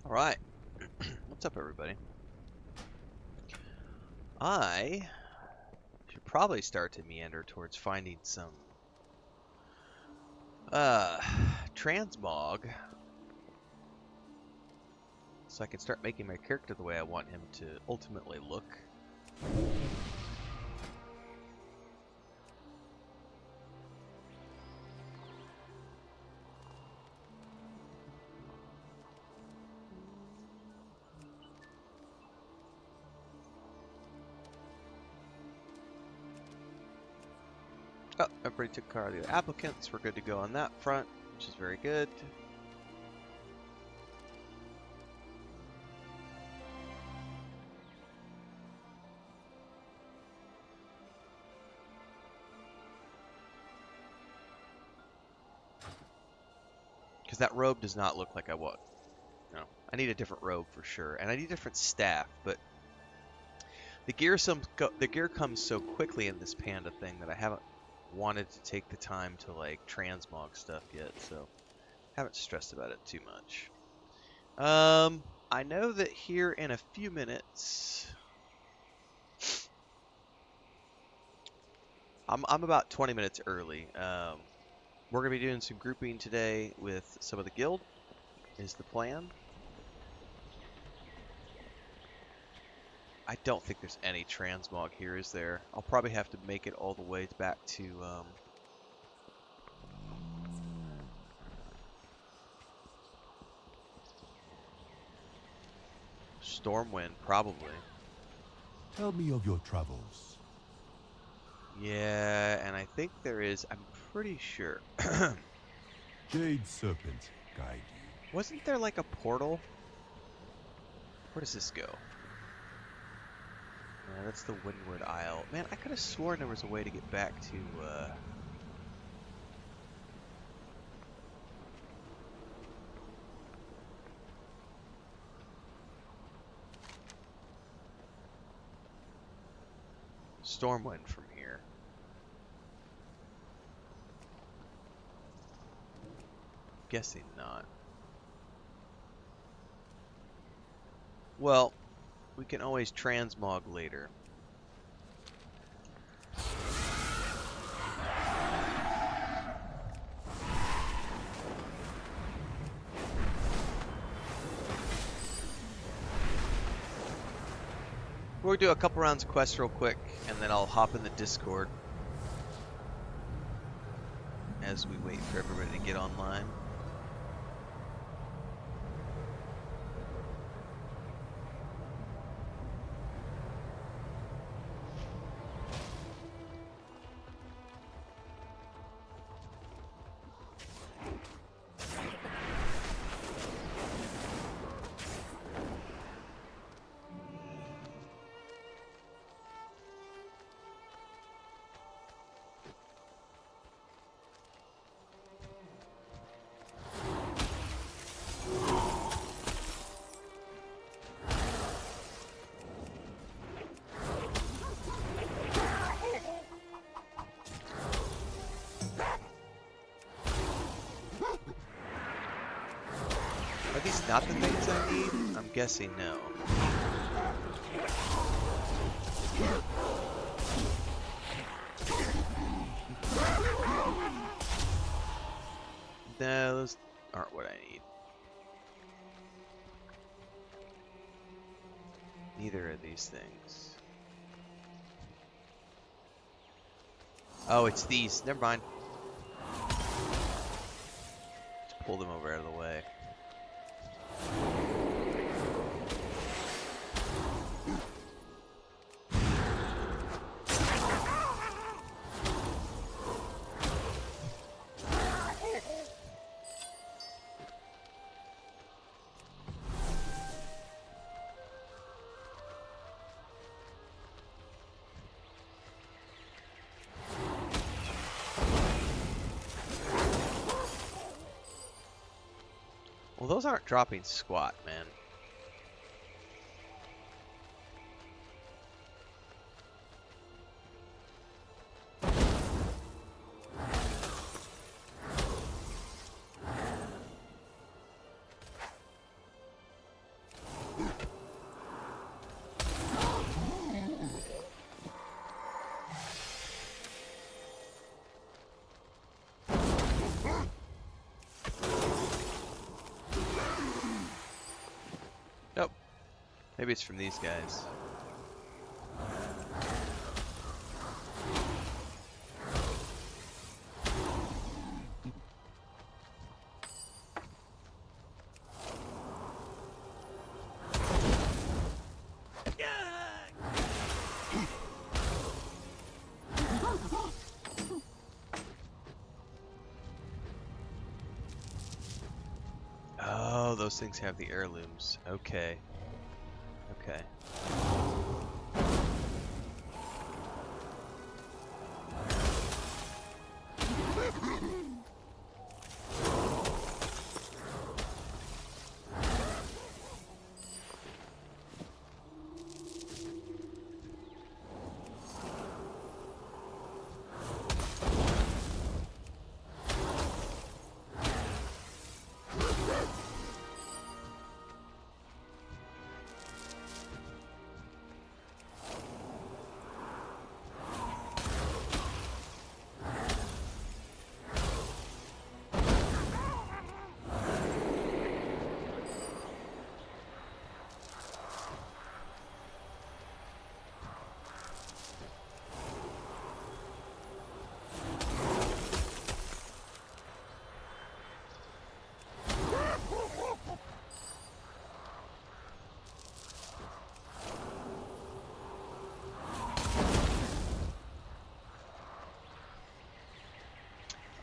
All right. What's up, everybody? I should probably start to meander towards finding some transmog so I can start making my character the way I want him to ultimately look. Oh, everybody took care of the applicants. We're good to go on that front, which is very good. Because that robe does not look like I want. No, I need a different robe for sure, and I need a different staff. But the gear comes so quickly in this Panda thing that I haven't wanted to take the time to like transmog stuff yet, so haven't stressed about it too much. I know that here in a few minutes, I'm about 20 minutes early. We're gonna be doing some grouping today with some of the guild, is the plan. I don't think there's any transmog here, is there? I'll probably have to make it all the way back to Stormwind, probably. Tell me of your travels. Yeah, and I think there is, I'm pretty sure. Jade Serpent guide you. Wasn't there like a portal? Where does this go? Yeah, that's the Windward Isle. Man, I could have sworn there was a way to get back to, Stormwind from here. Guessing not. Well, we can always transmog later. We'll do a couple rounds of quests real quick, and then I'll hop in the Discord as we wait for everybody to get online. Are these not the things I need? I'm guessing no. No, those aren't what I need. Neither are these things. Oh, it's these. Never mind. Just pull them over out of the way. Well, those aren't dropping squat, man. Maybe it's from these guys. Oh, those things have the heirlooms. Okay. Okay.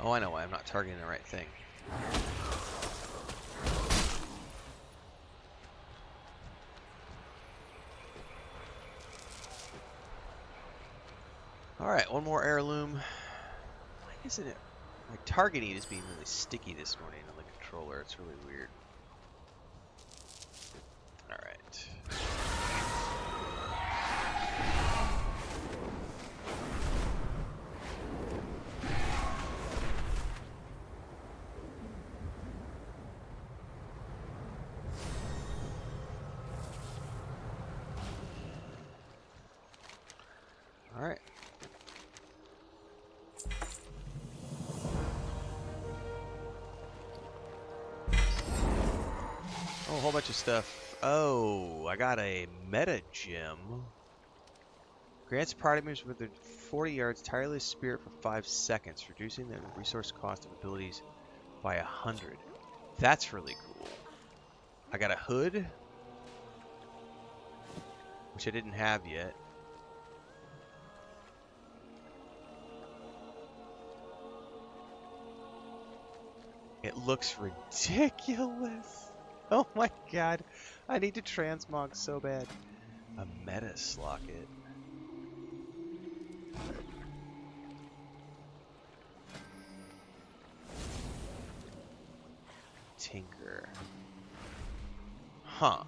Oh, I know why I'm not targeting the right thing. Alright, one more heirloom. Why isn't it? My targeting is being really sticky this morning on the controller. It's really weird. Alright. Alright. Oh, a whole bunch of stuff. Oh, I got a meta gem. Grants party members within 40 yards tireless spirit for 5 seconds, reducing the resource cost of abilities by 100. That's really cool. I got a hood, which I didn't have yet. It looks ridiculous. Oh my god. I need to transmog so bad. A meta slocket. Tinker. Huh.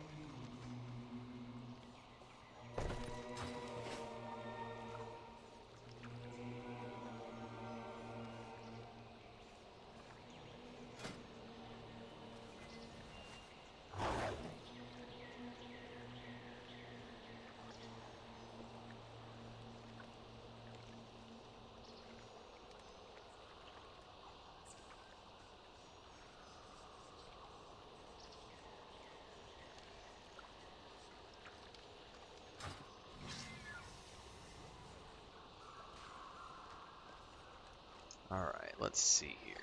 Alright, let's see here.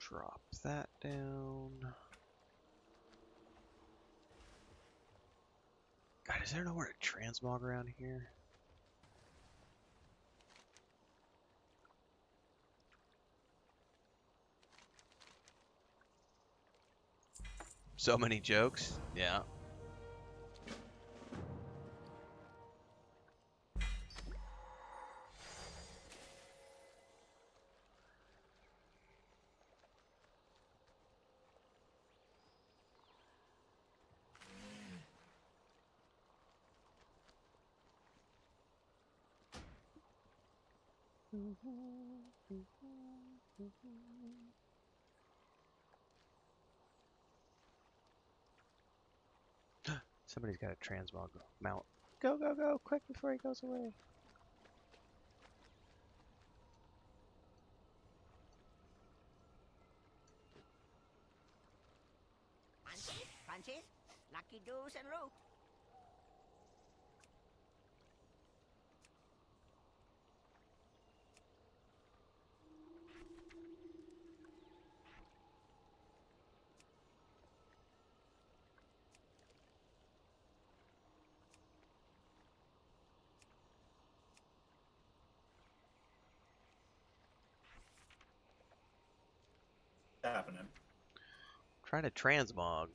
Drop that down. God, is there nowhere to transmog around here? So many jokes. Yeah. Somebody's got a transmog mount. Go, go, go, quick before he goes away. Punches, lucky doos and loot. Happening. Trying to transmog.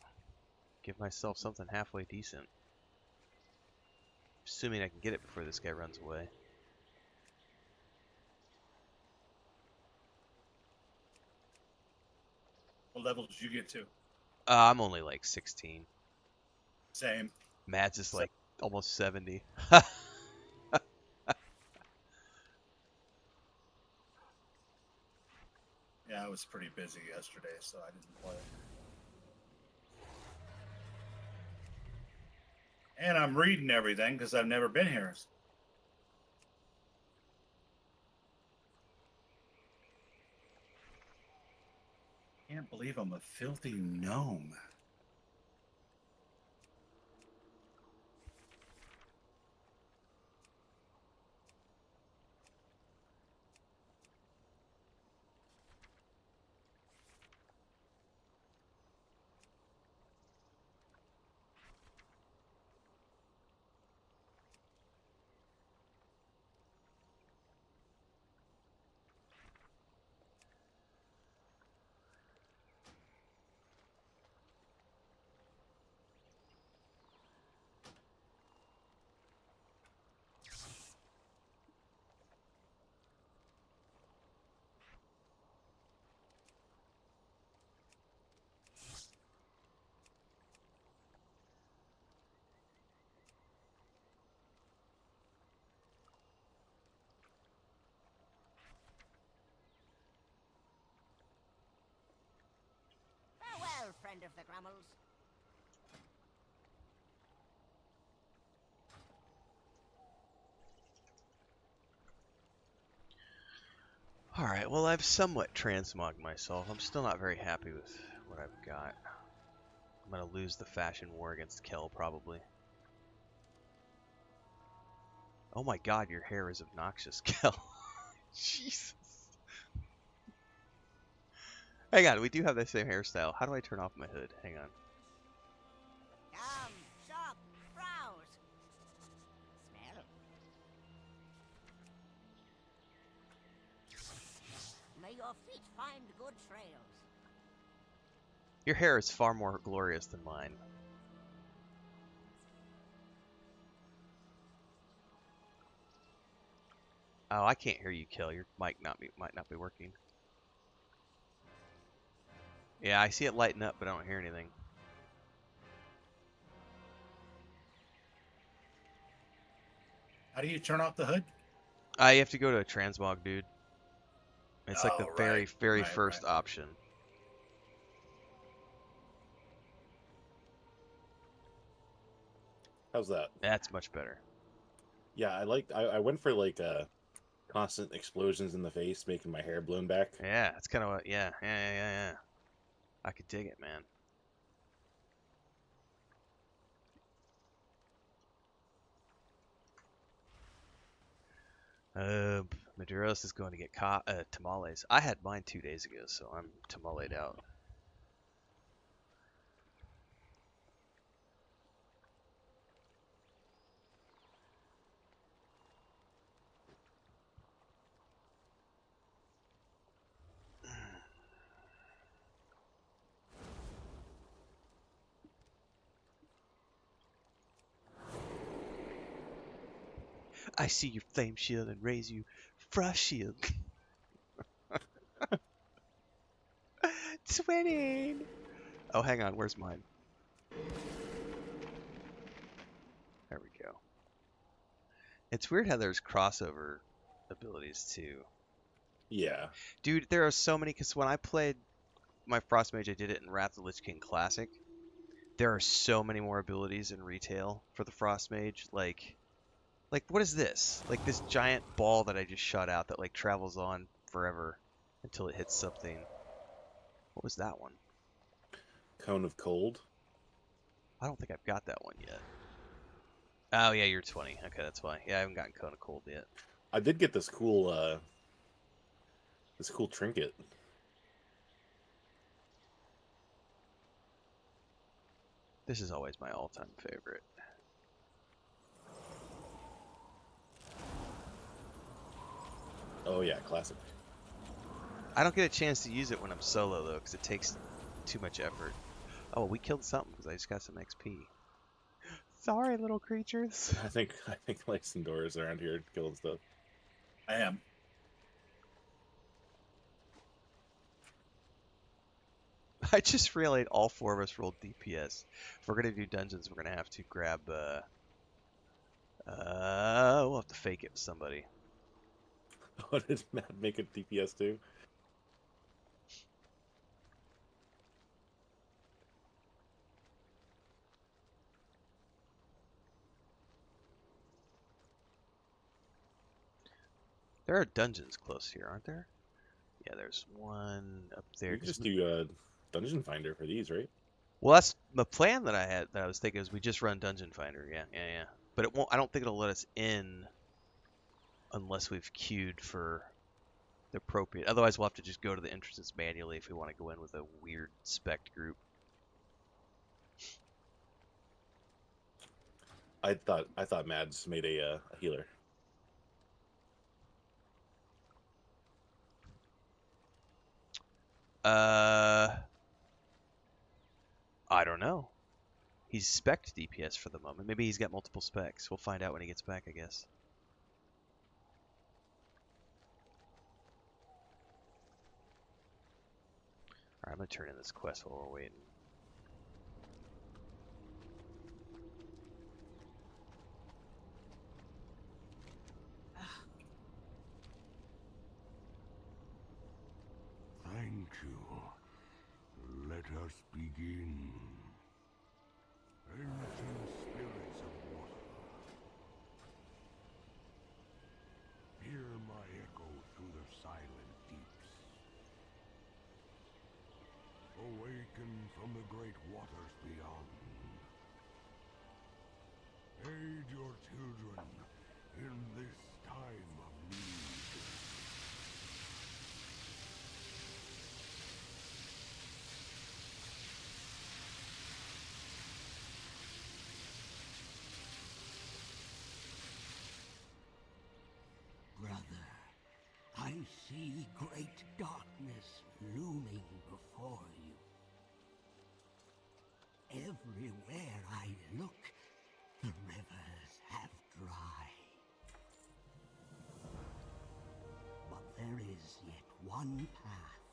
Give myself something halfway decent. Assuming I can get it before this guy runs away. What level did you get to? I'm only like 16. Same. Mads is like almost 70. Yeah, I was pretty busy yesterday, so I didn't play. And I'm reading everything because I've never been here. Can't believe I'm a filthy gnome. Farewell, friend of the Grummels. Alright, well I've somewhat transmogged myself. I'm still not very happy with what I've got. I'm gonna lose the fashion war against Kel, probably. Oh my god, your hair is obnoxious, Kel. Jesus. Hang on, we do have the same hairstyle. How do I turn off my hood? Hang on. Come, shop, browse. Smell. May your feet find good trails. Your hair is far more glorious than mine. Oh, I can't hear you, Kel. Your mic might not be working. Yeah, I see it lighten up, but I don't hear anything. How do you turn off the hood? You have to go to a transmog, dude. It's like the Oh, very, right. very Right, first right. option. How's that? That's much better. Yeah, I went for like constant explosions in the face, making my hair blown back. Yeah, that's kind of what. Yeah. I could dig it, man. Maduros is going to get tamales. I had mine 2 days ago, so I'm tamale'd out. I see your flame shield and raise you frost shield. Twinning. Oh, hang on. Where's mine? There we go. It's weird how there's crossover abilities too. Yeah. Dude, there are so many, because when I played my Frost Mage, I did it in Wrath of the Lich King Classic. There are so many more abilities in retail for the Frost Mage. Like, Like, what is this? Like this giant ball that I just shot out that like travels on forever until it hits something. What was that one? Cone of cold. I don't think I've got that one yet. Oh yeah, you're 20. Okay, that's why. Yeah, I haven't gotten Cone of Cold yet. I did get this cool trinket. This is always my all-time favorite. Oh yeah, classic. I don't get a chance to use it when I'm solo though, because it takes too much effort. Oh, we killed something because I just got some XP. Sorry, little creatures. I think Lysandora's around here killing stuff. I am. I just realized all 4 of us rolled DPS. If we're gonna do dungeons, we're gonna have to grab. We'll have to fake it with somebody. What did Matt make a DPS too? There are dungeons close here, aren't there? Yeah, there's one up there. You can just do Dungeon Finder for these, right? Well, that's the plan that I was thinking is we just run Dungeon Finder. Yeah. But it won't. I don't think it'll let us in unless we've queued for the appropriate. Otherwise, we'll have to just go to the entrances manually if we want to go in with a weird spec group. I thought Mads made a healer. I don't know. He's spec'd DPS for the moment. Maybe he's got multiple specs. We'll find out when he gets back, I guess. Alright, I'm gonna turn in this quest while we're waiting. Thank you. Let us begin. Ancient spirits of water, hear my echo through the silent deeps. Awaken from the great waters beyond. Aid your children in this time of need. Brother, I see great darkness looming before you. Everywhere I look, the rivers have dried. But there is yet one path,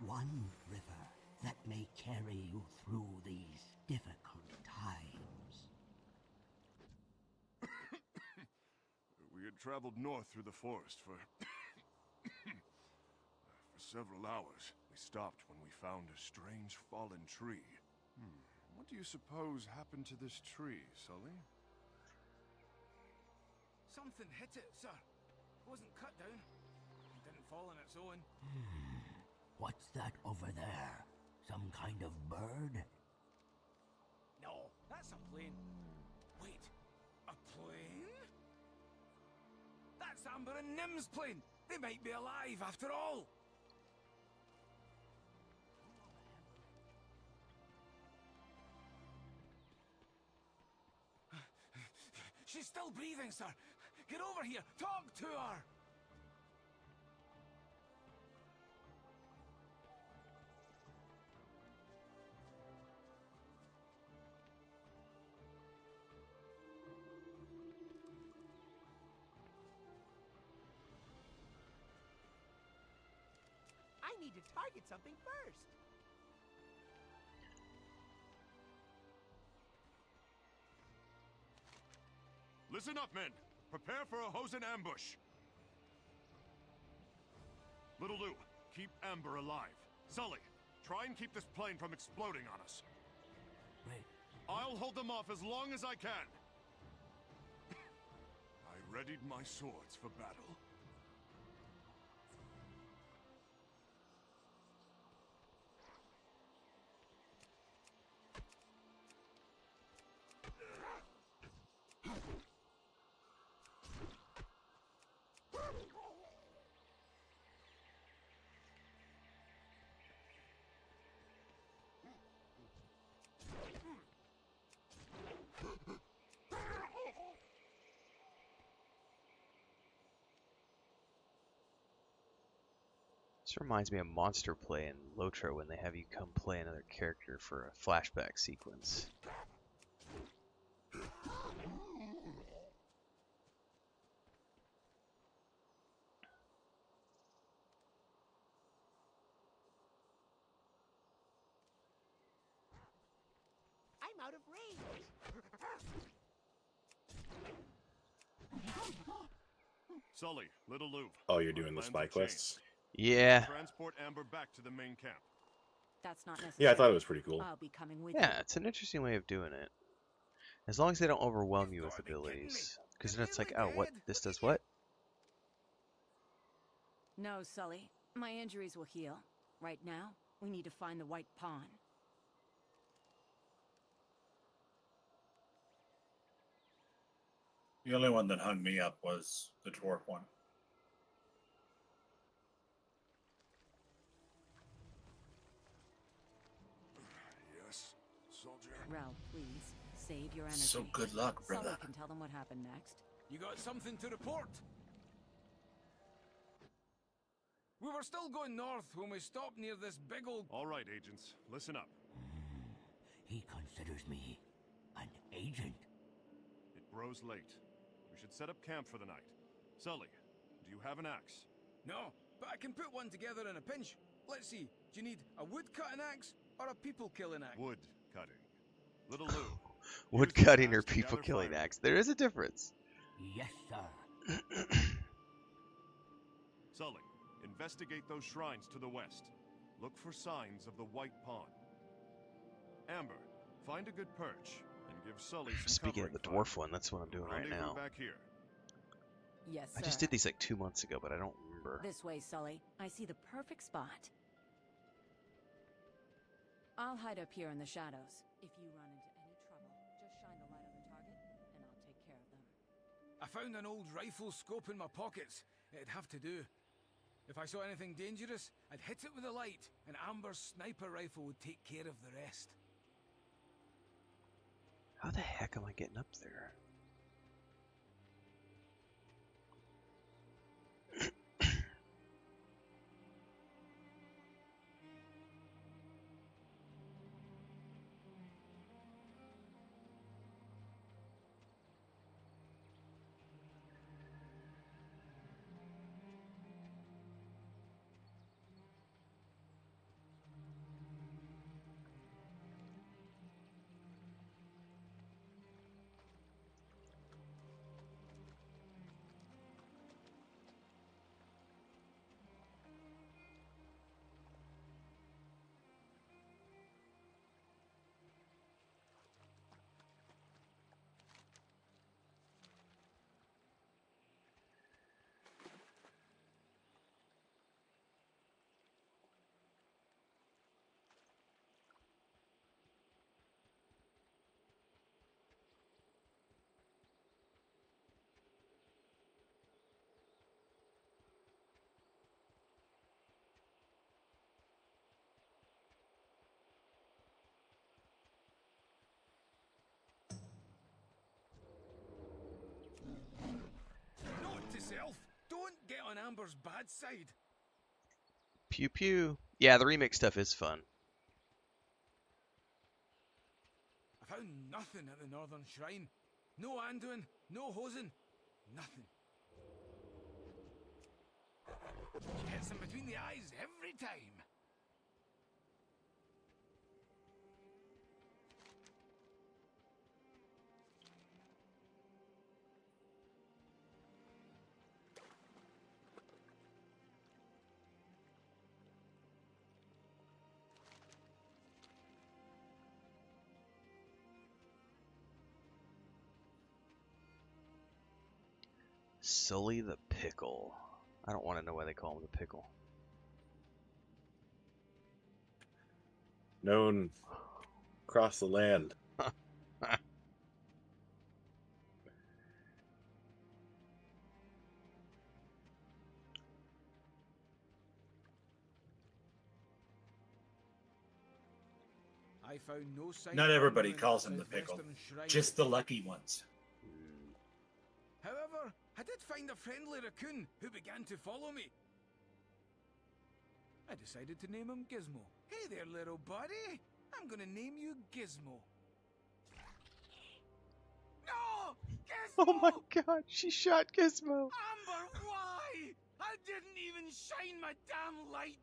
one river that may carry you through these difficult times. We had traveled north through the forest for several hours. We stopped when we found a strange fallen tree. What do you suppose happened to this tree, Sully? Something hit it, sir. It wasn't cut down. It didn't fall on its own. What's that over there? Some kind of bird? No, that's a plane. Wait, a plane? That's Amber and Nim's plane. They might be alive after all. She's still breathing, sir. Get over here. Talk to her. I need to target something first. Listen up, men! Prepare for a Hosen ambush! Little Lou, keep Amber alive. Sully, try and keep this plane from exploding on us. Wait, I'll hold them off as long as I can. I readied my swords for battle. This reminds me of Monster Play in Lotro when they have you come play another character for a flashback sequence. I'm out of range. Sully, Little Lou. Oh, you're doing the Plans spy have changed. quests? Yeah. Transport Amber back to the main camp. That's not necessary. Yeah, I thought it was pretty cool. I'll be coming with Yeah, you. it's an interesting way of doing it. As long as they don't overwhelm you with abilities. Because then it's like, oh, what? This does what? No, Sully. My injuries will heal. Right now, we need to find the White Pawn. The only one that hung me up was the dwarf one. Yes, soldier. Rel, please, save your energy. So good luck, Sully brother. can tell them what happened next. You got something to report? We were still going north when we stopped near this big old... All right, agents, listen up. He considers me an agent. It grows late. We should set up camp for the night. Sully, do you have an axe? No, but I can put one together in a pinch. Let's see, do you need a wood-cutting axe or a people-killing axe? Wood cutting. Little Lou. Wood use this cutting or axe to people gather killing fire. axe. There is a difference. Yes, sir. Sully, investigate those shrines to the west. Look for signs of the White Pawn. Amber, find a good perch and give Sully some Speaking of the covering dwarf fire. one, that's what I'm doing right Rendezvous now. back here. Yes, sir. I just did these like 2 months ago, but I don't remember. This way, Sully. I see the perfect spot. I'll hide up here in the shadows. If you run into any trouble, just shine the light on the target, and I'll take care of them. I found an old rifle scope in my pockets. It'd have to do. If I saw anything dangerous, I'd hit it with a light, and Amber's sniper rifle would take care of the rest. How the heck am I getting up there? Note to self, don't get on Amber's bad side. Pew pew. Yeah, the remake stuff is fun. I found nothing at the Northern Shrine. No Anduin, no Hosen, nothing. She hits him between the eyes every time. Sully the Pickle. I don't want to know why they call him the Pickle. Known across the land. I found no sign Not of everybody movement calls him the outside pickle. Western Shrine. Just the lucky ones. However, I did find a friendly raccoon who began to follow me. I decided to name him Gizmo. Hey there, little buddy. I'm gonna name you Gizmo. No! Gizmo! Oh my god, she shot Gizmo! Amber, why? I didn't even shine my damn light!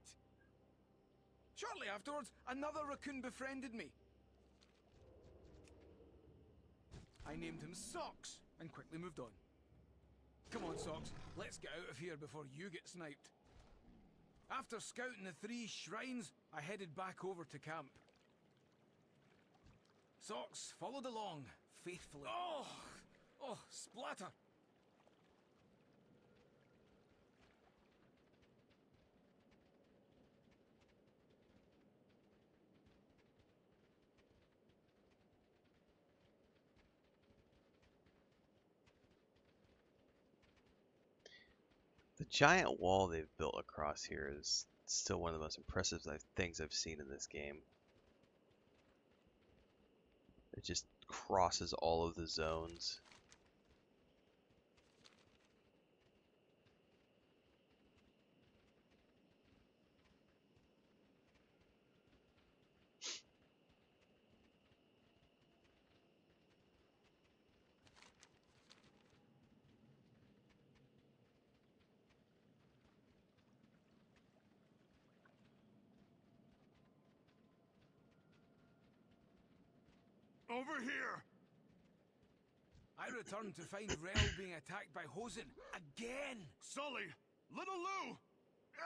Shortly afterwards, another raccoon befriended me. I named him Socks and quickly moved on. Come on, Socks, let's get out of here before you get sniped. After scouting the 3 shrines, I headed back over to camp. Socks followed along, faithfully. Oh! Oh, splatter! The giant wall they've built across here is still one of the most impressive things I've seen in this game. It just crosses all of the zones. Over here! I returned to find Rel being attacked by Hosen again. Sully! Little Lou!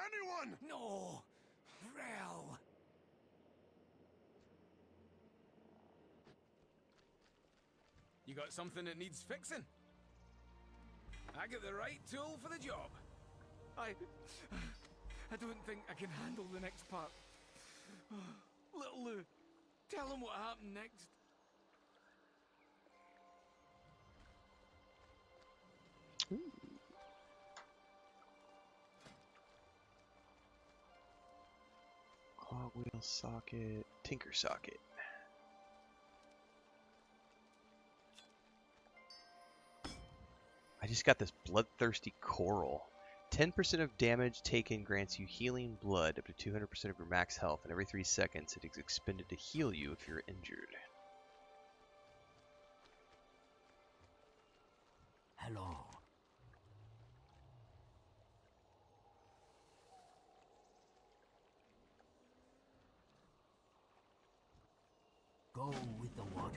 Anyone! No! Rel! You got something that needs fixing? I got the right tool for the job. I don't think I can handle the next part. Little Lou, tell him what happened next. Cogwheel socket, tinker socket. I just got this bloodthirsty coral. 10% of damage taken grants you healing blood up to 200% of your max health, and every 3 seconds it is expended to heal you if you're injured. Hello. Go with the waters.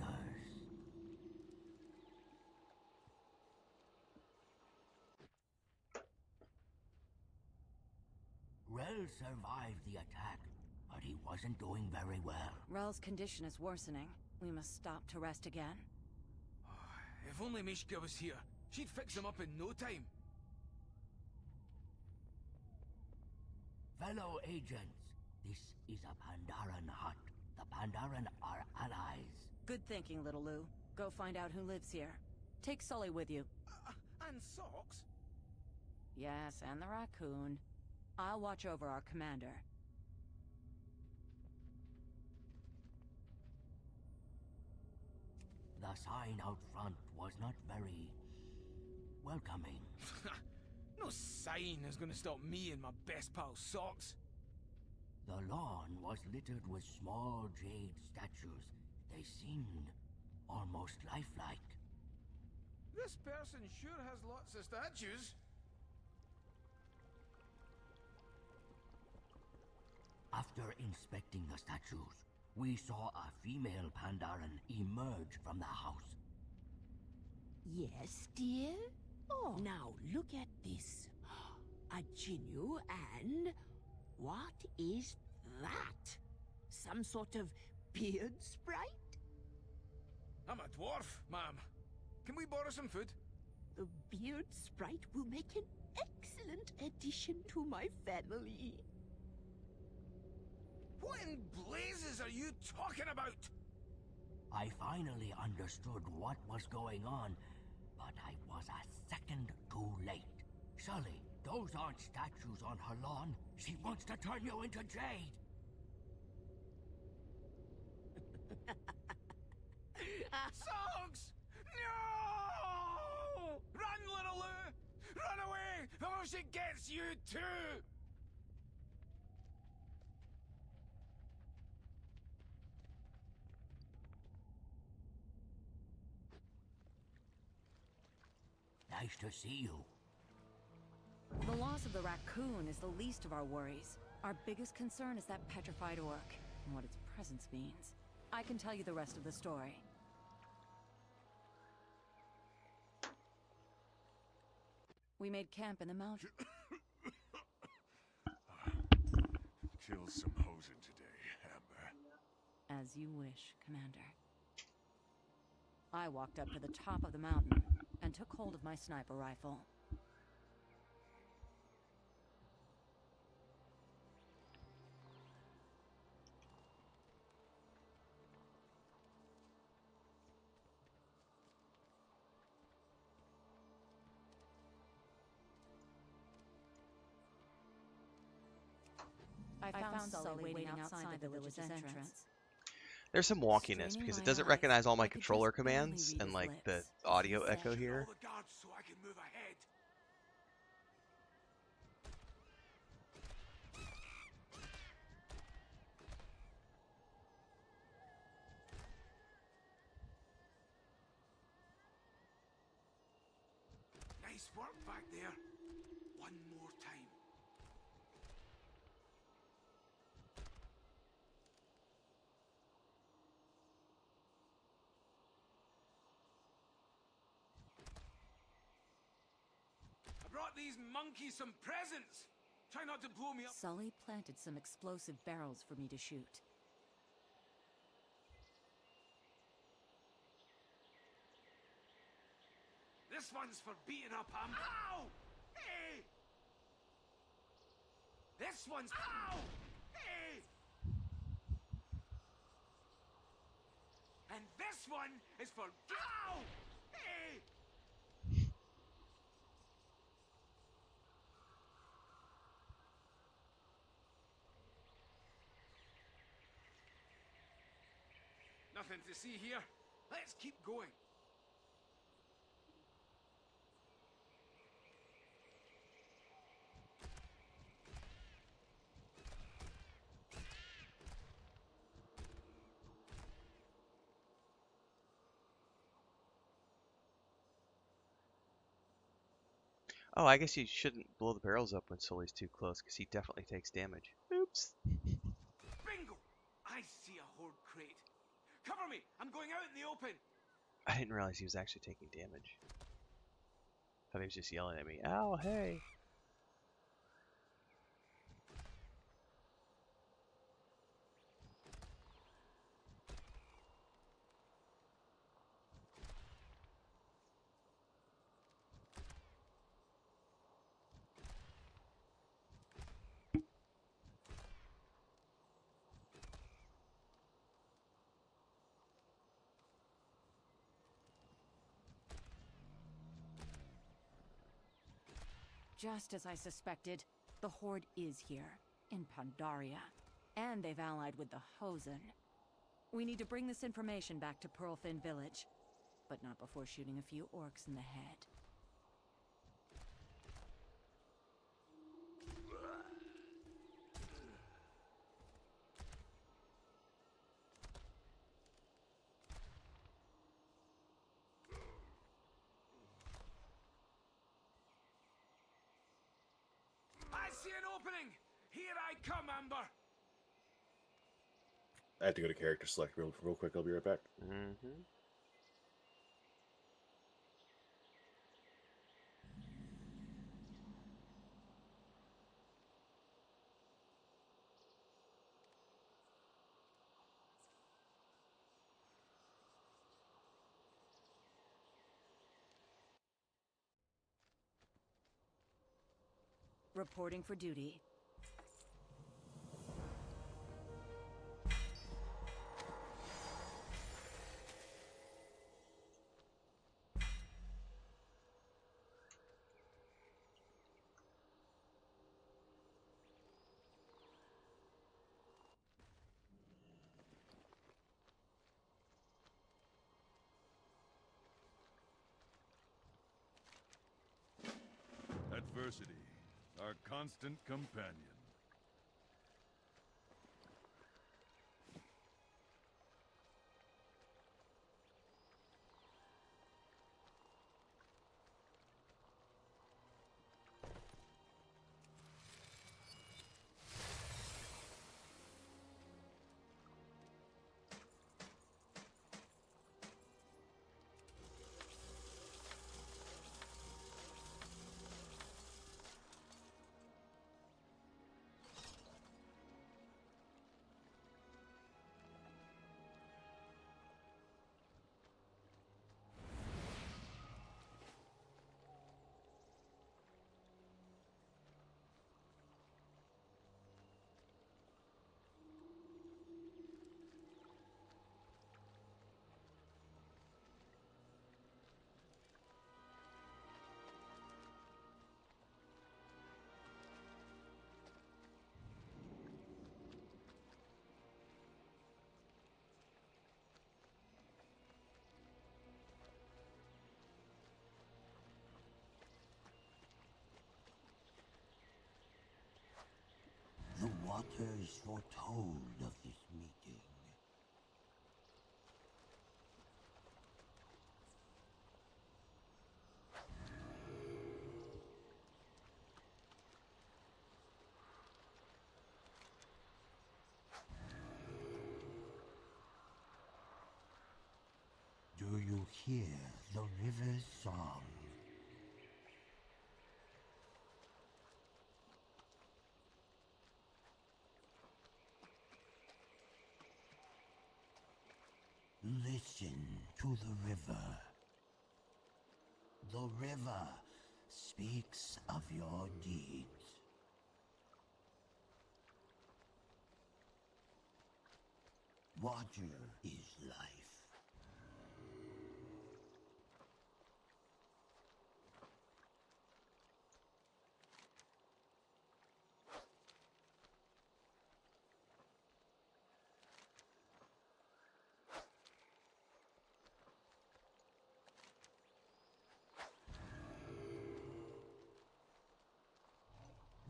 Rel survived the attack, but he wasn't doing very well. Rel's condition is worsening. We must stop to rest again. If only Mishka was here, she'd fix him up in no time. Fellow agents, this is a Pandaran hut. The Pandaran are allies. Good thinking, little Lou. Go find out who lives here. Take Sully with you. And Socks? Yes, and the raccoon. I'll watch over our commander. The sign out front was not very welcoming. No sign is gonna stop me and my best pal Socks. The lawn was littered with small jade statues. They seemed almost lifelike. This person sure has lots of statues. After inspecting the statues, we saw a female Pandaran emerge from the house. Yes, dear? Oh. Now look at this. A Jinnu and... what is that? Some sort of beard sprite? I'm a dwarf, ma'am. Can we borrow some food? The beard sprite will make an excellent addition to my family. What in blazes are you talking about? I finally understood what was going on, but I was a second too late. Sully, those aren't statues on her lawn. She wants to turn you into jade. Sogs! No! Run, little Lou! Run away before she gets you too! Nice to see you. The loss of the raccoon is the least of our worries. Our biggest concern is that petrified orc, and what its presence means. I can tell you the rest of the story. We made camp in the mountain. Kill some hosen today, Amber. As you wish, Commander. I walked up to the top of the mountain and took hold of my sniper rifle. I found Sully waiting outside the village's entrance. There's some wonkiness because it doesn't recognize all my controller commands and like the audio echo here. All the guards so I can move ahead. Nice work back there. One more time. I brought these monkeys some presents. Try not to blow me up. Sully planted some explosive barrels for me to shoot. This one's for beating up Amber. Ow! Hey! This one's. Ow! Hey! And this one is for. Ow! Hey! Nothing to see here. Let's keep going. Oh, I guess you shouldn't blow the barrels up when Sully's too close because he definitely takes damage. Oops. Bingo! I see a horde crate. Cover me! I'm going out in the open. I didn't realize he was actually taking damage. Thought he was just yelling at me. Ow, hey. Just as I suspected, the Horde is here, in Pandaria. And they've allied with the Hosen. We need to bring this information back to Pearlfin Village, but not before shooting a few orcs in the head. I see an opening! Here I come, Amber! I had to go to character select real quick. I'll be right back. Mm-hmm. Reporting for duty. Adversity, our constant companion. The waters foretold of this meeting. Do you hear the river's song? Listen to the river. The river speaks of your deeds. Water is life.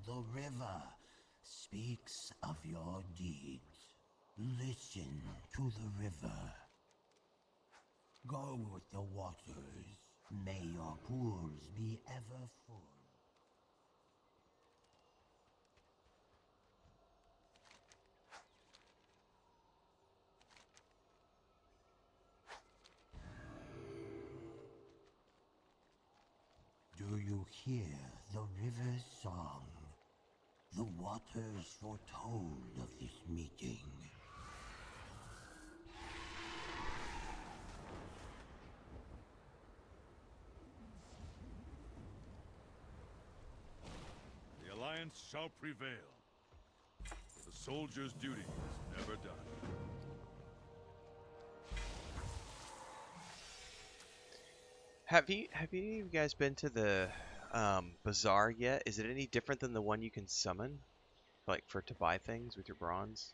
The river speaks of your deeds. Listen to the river. Go with the waters. May your pools be ever full. Do you hear the river's song? The waters foretold of this meeting. The Alliance shall prevail. The soldier's duty is never done. Have you guys been to the bazaar yet? Is it any different than the one you can summon, like to buy things with your bronze?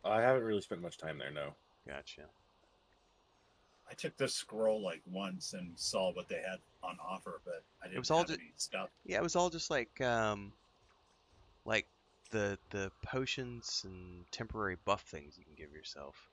I haven't really spent much time there, no. Gotcha. I took the scroll like once and saw what they had on offer, but I didn't was all have ju- any stuff. Yeah, it was all just like the potions and temporary buff things you can give yourself.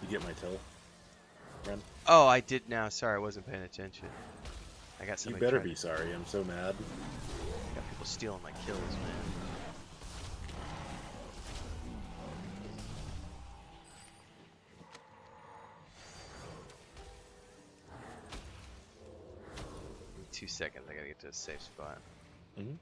You get my till, Ren? Oh, I did now. Sorry, I wasn't paying attention. I got You somebody. better be sorry. I'm so mad. Got people stealing my kills, man. Give me 2 seconds. I gotta get to a safe spot. Mm-hmm.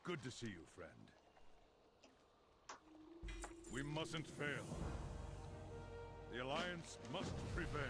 Good to see you, friend. We mustn't fail. The Alliance must prevail.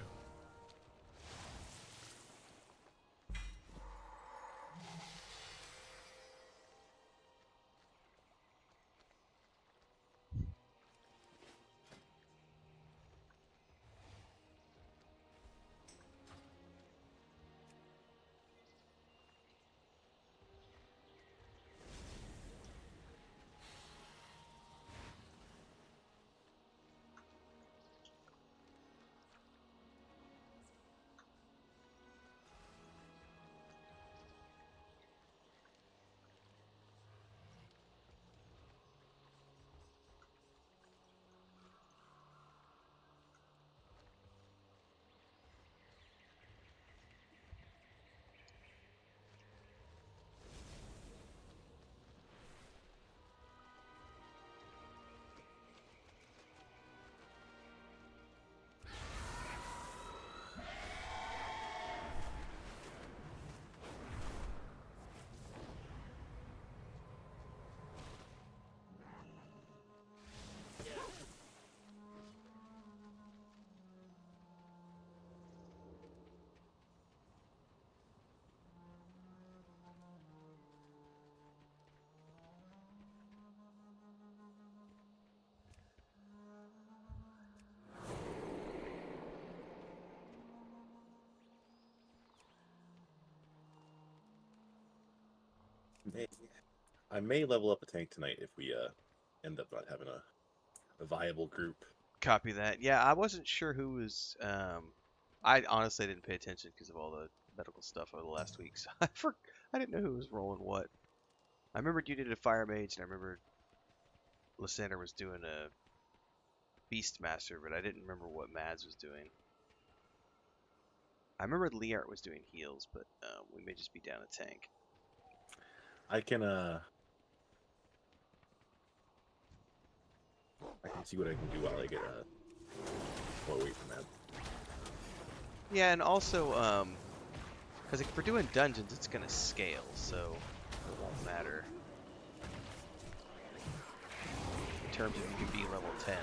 I may level up a tank tonight if we end up not having a viable group. Copy that. Yeah, I wasn't sure who was. I honestly didn't pay attention because of all the medical stuff over the last week, so I didn't know who was rolling what. I remembered you did a fire mage, and I remember Lysander was doing a Beastmaster, but I didn't remember what Mads was doing. I remember Liart was doing heals, but we may just be down a tank. I can see what I can do while I get more away from that. Yeah, and also, because if we're doing dungeons, it's gonna scale, so it won't matter in terms of you being level 10.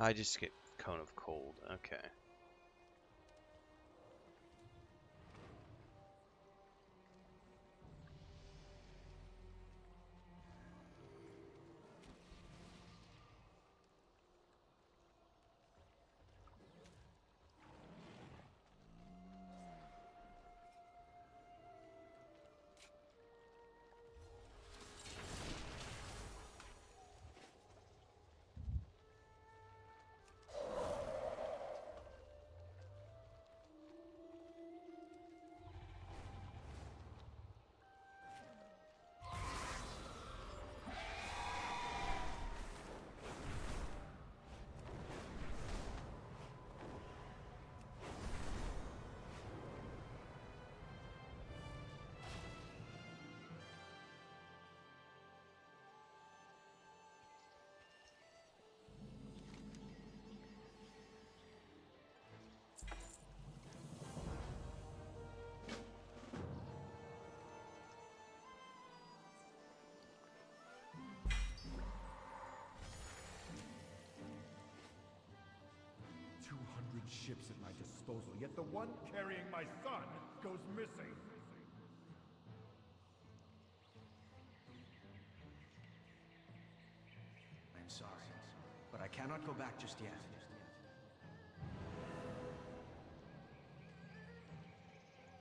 I just get Cone of Cold. Okay. ships at my disposal, yet the one carrying my son goes missing. I'm sorry, but I cannot go back just yet.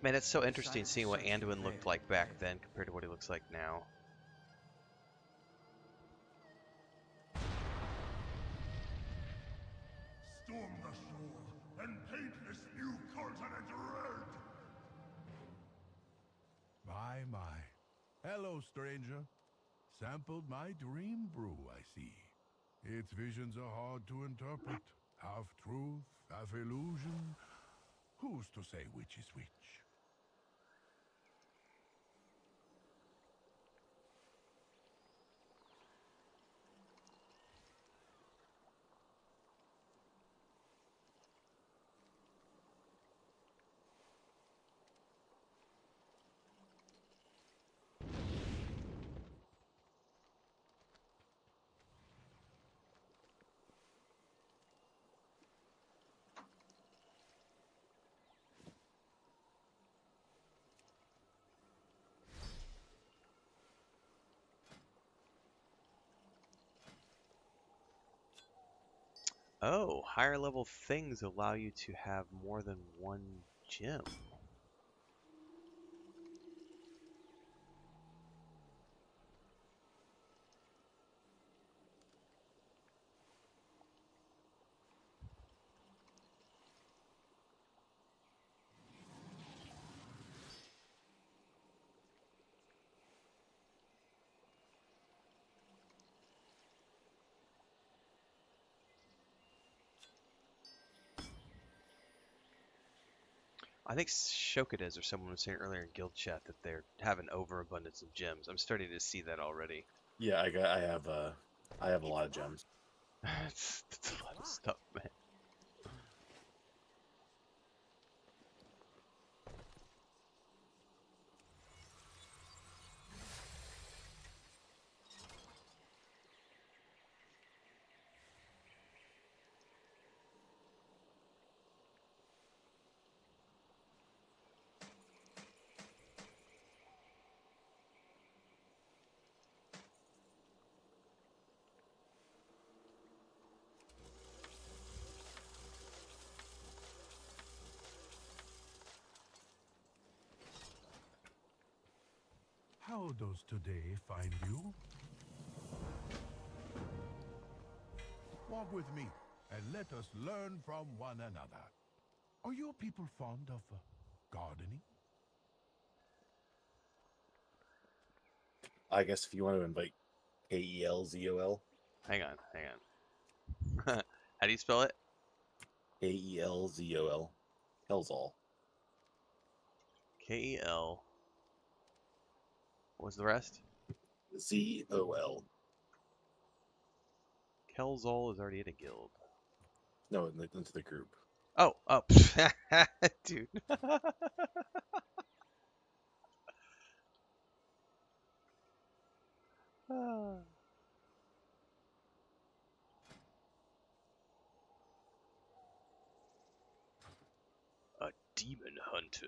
Man, it's so interesting seeing what Anduin looked like back then compared to what he looks like now. Storm the shore and paint this new continent red! My. Hello, stranger. Sampled my dream brew, I see. Its visions are hard to interpret. Half truth, half illusion. Who's to say which is which? Oh, higher level things allow you to have more than one gem. I think Shokades or someone was saying earlier in guild chat that they're having overabundance of gems. I'm starting to see that already. Yeah, I have a lot of gems. It's a lot of stuff, man. How does today find you? Walk with me, and let us learn from one another. Are your people fond of gardening? I guess if you want to invite Kelzol. Hang on. How do you spell it? Kelzol. Kelzol. Kel. What was the rest? Zol. Kelzol is already in a guild. No, into the group. Oh, dude. A demon hunter.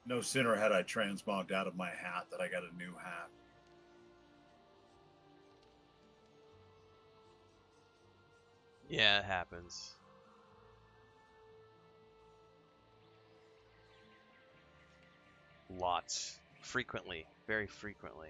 No sooner had I transmogged out of my hat that I got a new hat. Yeah, it happens. Lots. Frequently. Very frequently.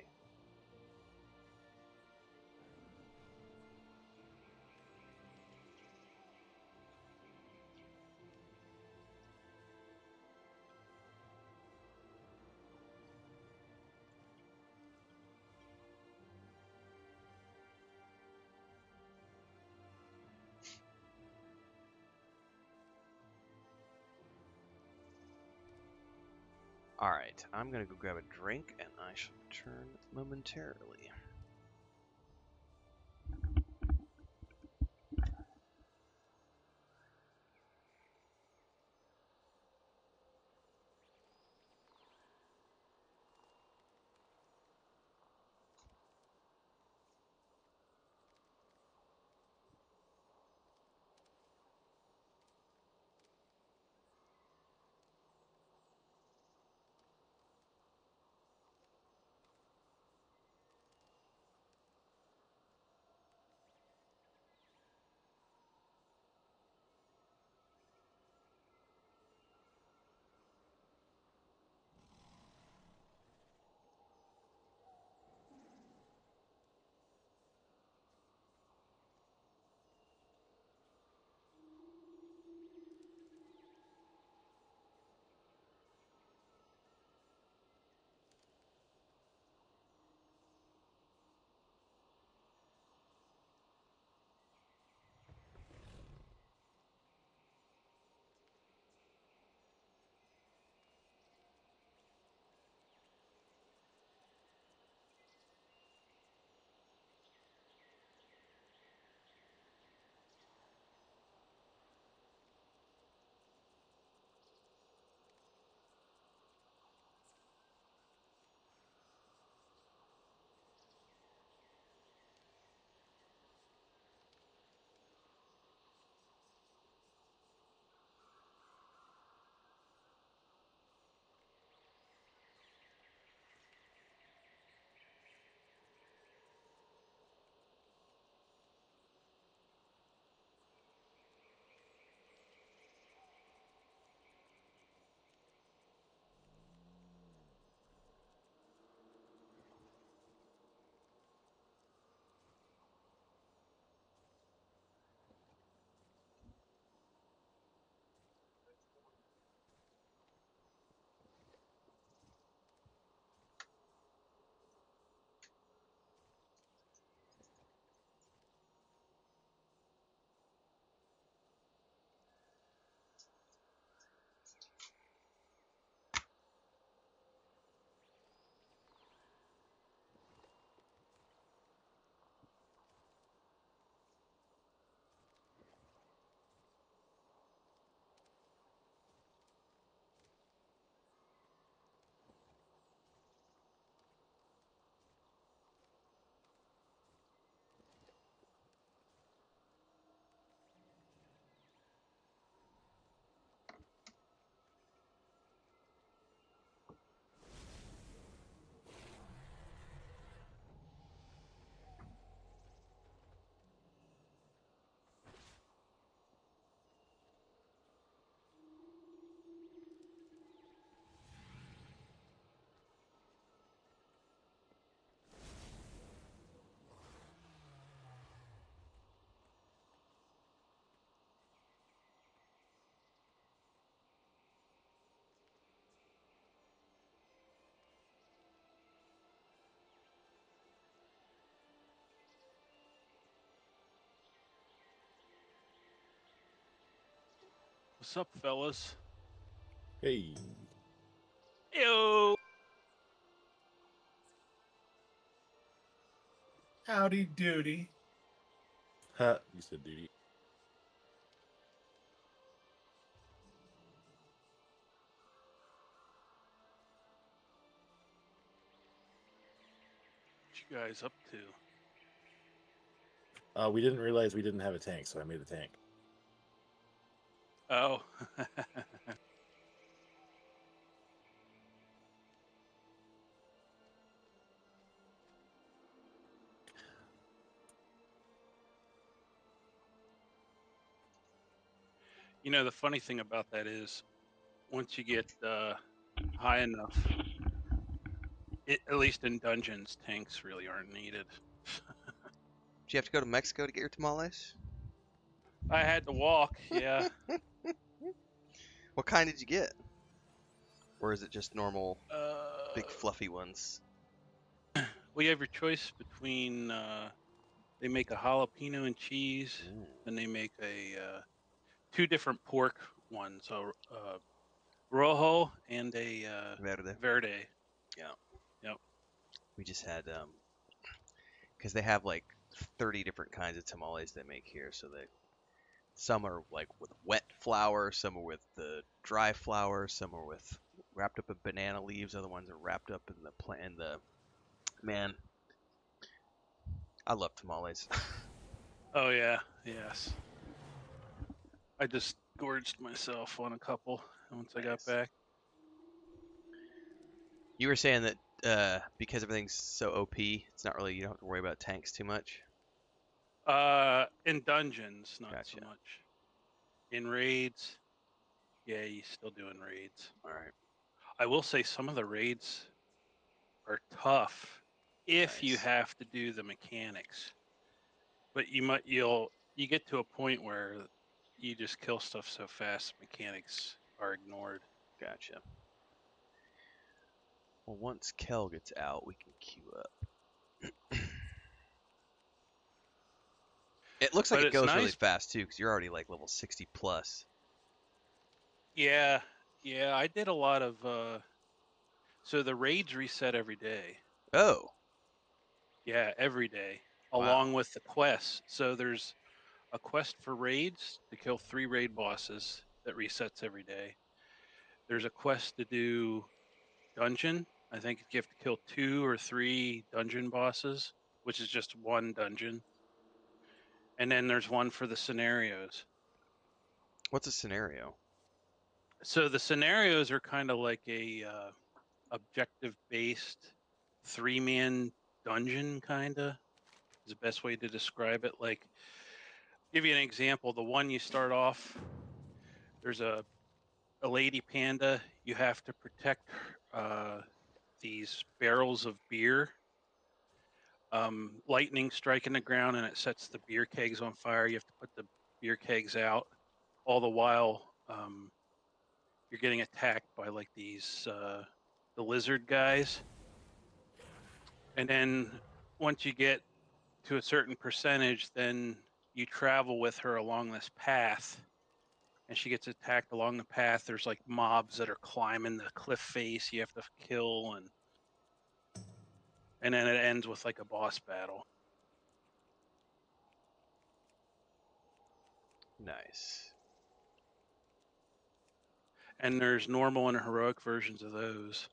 Alright, I'm gonna go grab a drink and I shall return momentarily. What's up, fellas? Hey. Yo. Howdy doody. Ha, you said duty. What you guys up to? We didn't realize we didn't have a tank, so I made a tank. Oh. You know, the funny thing about that is, once you get high enough, at least in dungeons, tanks really aren't needed. Do you have to go to Mexico to get your tamales? I had to walk, yeah. What kind did you get? Or is it just normal, big Uh, fluffy ones? well, you have your choice between, they make a jalapeno and cheese, Ooh. then they make a two different pork ones, Rojo and a Verde. Verde. Yeah. Yep. We just had because they have like 30 different kinds of tamales they make here. So some are like with wet flour, some are with the dry flour, some are with wrapped up in banana leaves. Other ones are wrapped up in the plant. And the man, I love tamales. Oh yeah, yes. I just gorged myself on a couple once I got Nice. back. You were saying that because everything's so OP, it's not really, you don't have to worry about tanks too much. In dungeons, not Gotcha. so much. In raids, yeah, you still doing raids. All right. I will say some of the raids are tough if you Nice. have to do the mechanics. But you get to a point where you just kill stuff so fast mechanics are ignored. Gotcha. Well, once Kel gets out, we can queue up. It looks like But it it's goes really nice. fast too, because you're already like level 60 plus. Yeah, I did a lot of so the raids reset every day. Oh. Yeah, every day. Wow. Along with the quests. So there's a quest for raids to kill 3 raid bosses that resets every day. There's a quest to do dungeon. I think you have to kill 2 or 3 dungeon bosses, which is just one dungeon. And then there's one for the scenarios. What's a scenario? So the scenarios are kind of like a objective-based 3-man dungeon, kinda is the best way to describe it. Like, give you an example. The one you start off, there's a lady panda. You have to protect these barrels of beer. Lightning striking the ground and it sets the beer kegs on fire. You have to put the beer kegs out. All the while, you're getting attacked by like these the lizard guys. And then once you get to a certain percentage, then you travel with her along this path and she gets attacked along the path. There's like mobs that are climbing the cliff face you have to kill, and then it ends with like a boss battle. Nice. And there's normal and heroic versions of those.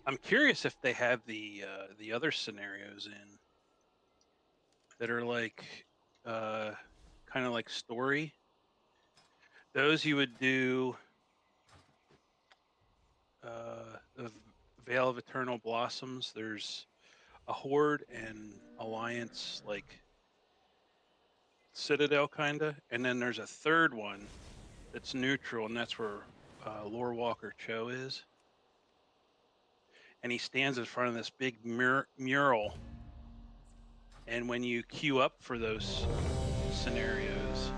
I'm curious if they have the other scenarios in that are like kind of like story. Those you would do the Veil of Eternal Blossoms. There's a Horde and Alliance like Citadel kinda, and then there's a third one that's neutral, and that's where Lore Walker Cho is. And he stands in front of this big mural. And when you queue up for those scenarios,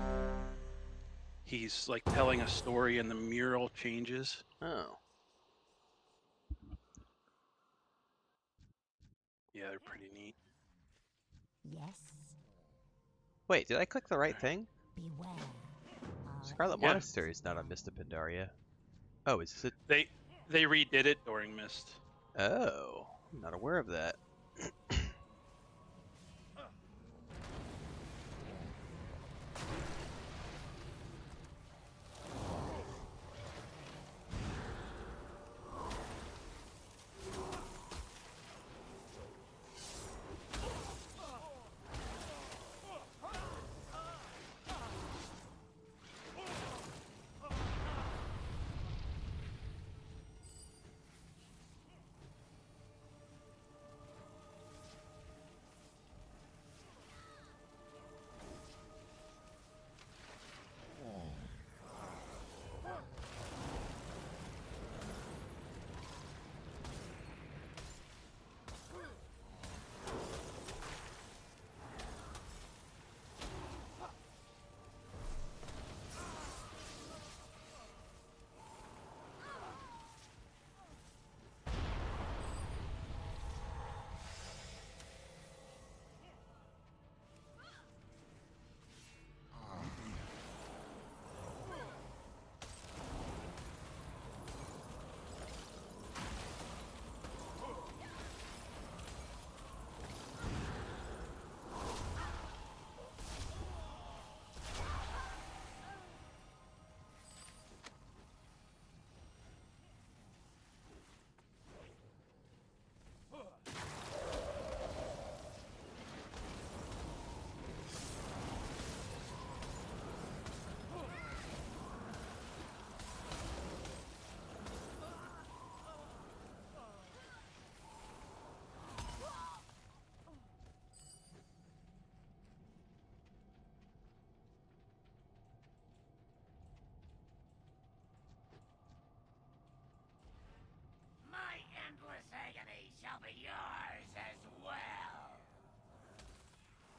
he's like telling a story and the mural changes. Oh. Yeah, they're pretty neat. Yes. Wait, did I click the right thing? Beware. Scarlet Yeah. Monastery is not on Mists of Pandaria. Oh, is this it? They redid it during Mist. Oh, I'm not aware of that.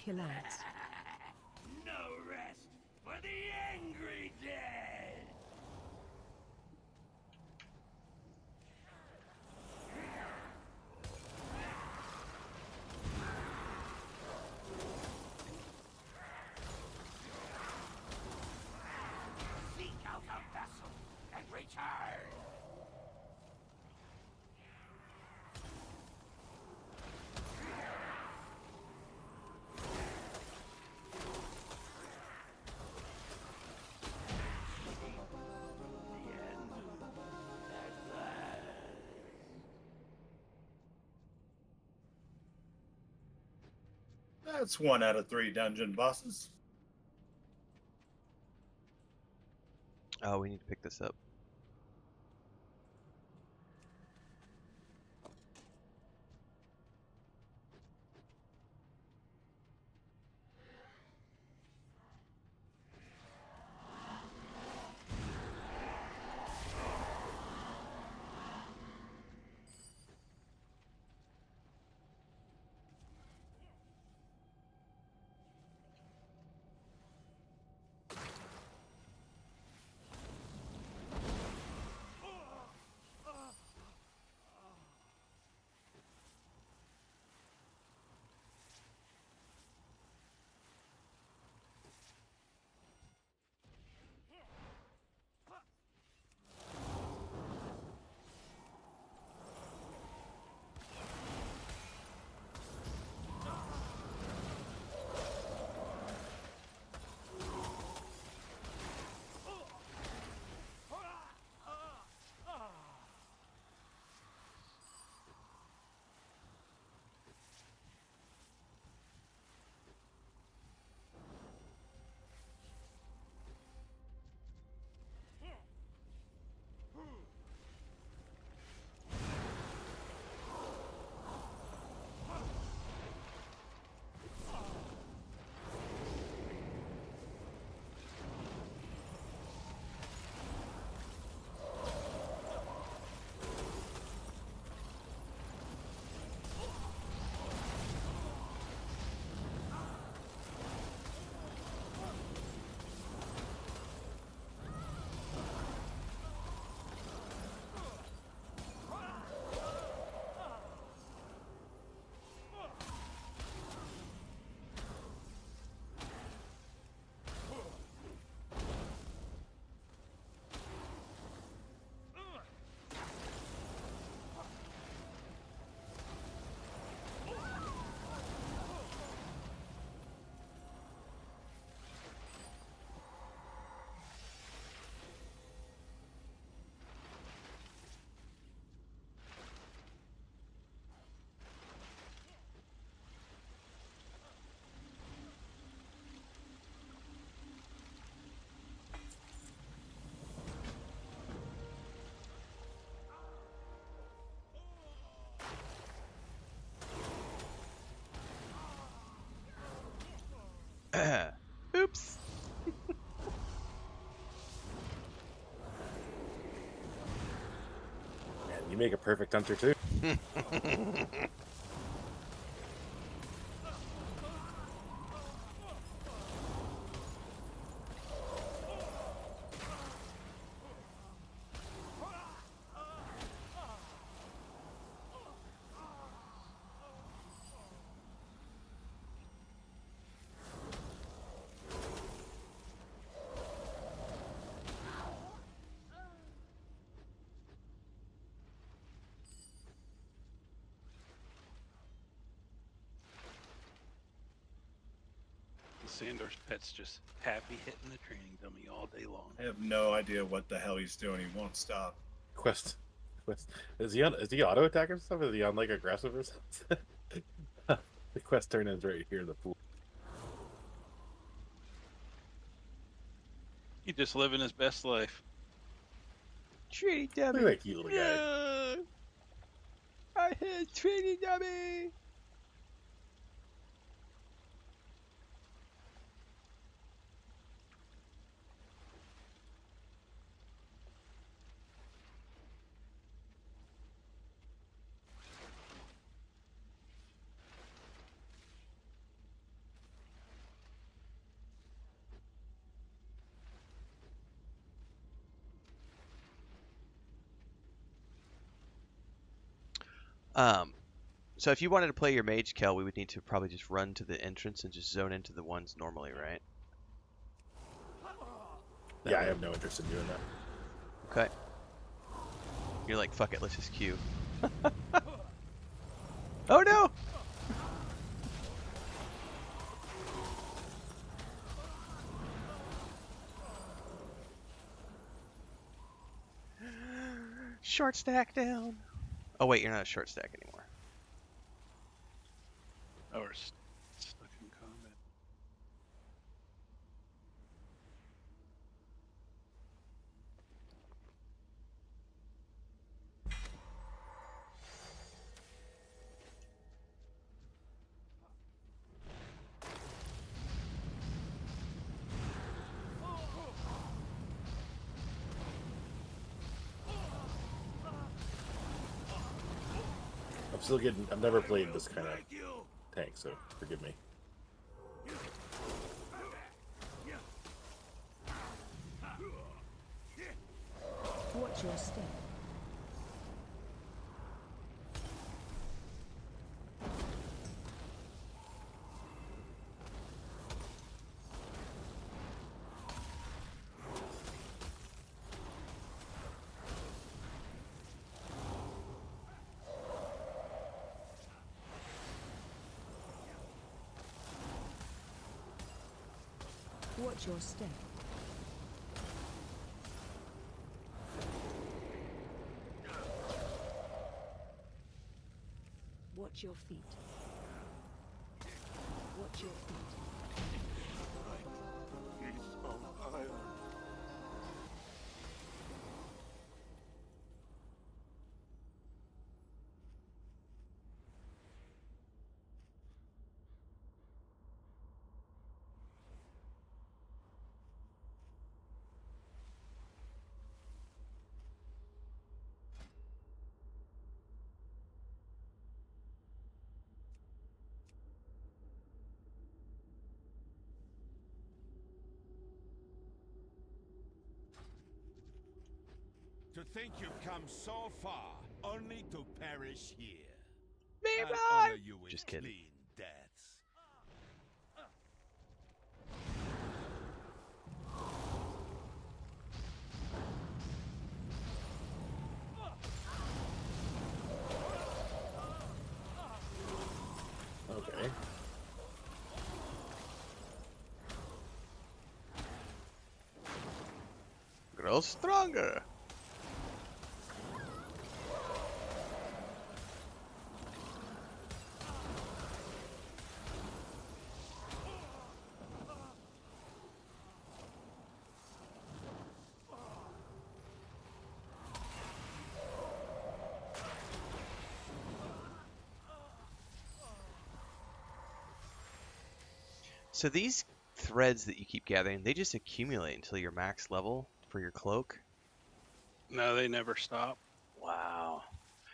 kilohertz. No rest for the angry dead! Seek out a vessel and return! That's 1 out of 3 dungeon bosses. Oh, we need to pick this up. Oops. Man, you make a perfect hunter too. Sandor's pet's just happy hitting the training dummy all day long. I have no idea what the hell he's doing. He won't stop. Quest. Is he auto attack or stuff? Is he on like aggressive or something? The quest turn is right here in the pool. He's just living his best life. Training dummy. Look at that cute little guy. No! I hit training dummy. So if you wanted to play your mage Kel, we would need to probably just run to the entrance and just zone into the ones normally, right? Yeah, I have no interest in doing that. Okay. You're like, fuck it, let's just queue. Oh no! Short stack down. Oh wait, you're not a short stack anymore. Oh, we're stuck in combat. I've never played this kind of tank, so forgive me. Watch your step. Watch your step. Watch your feet. Watch your feet. Piece of iron. To think you've come so far, only to perish here. Maybe. I'll honor you with Just kidding. clean deaths. Okay. Grow stronger. So these threads that you keep gathering, they just accumulate until you're max level for your cloak? No, they never stop. Wow.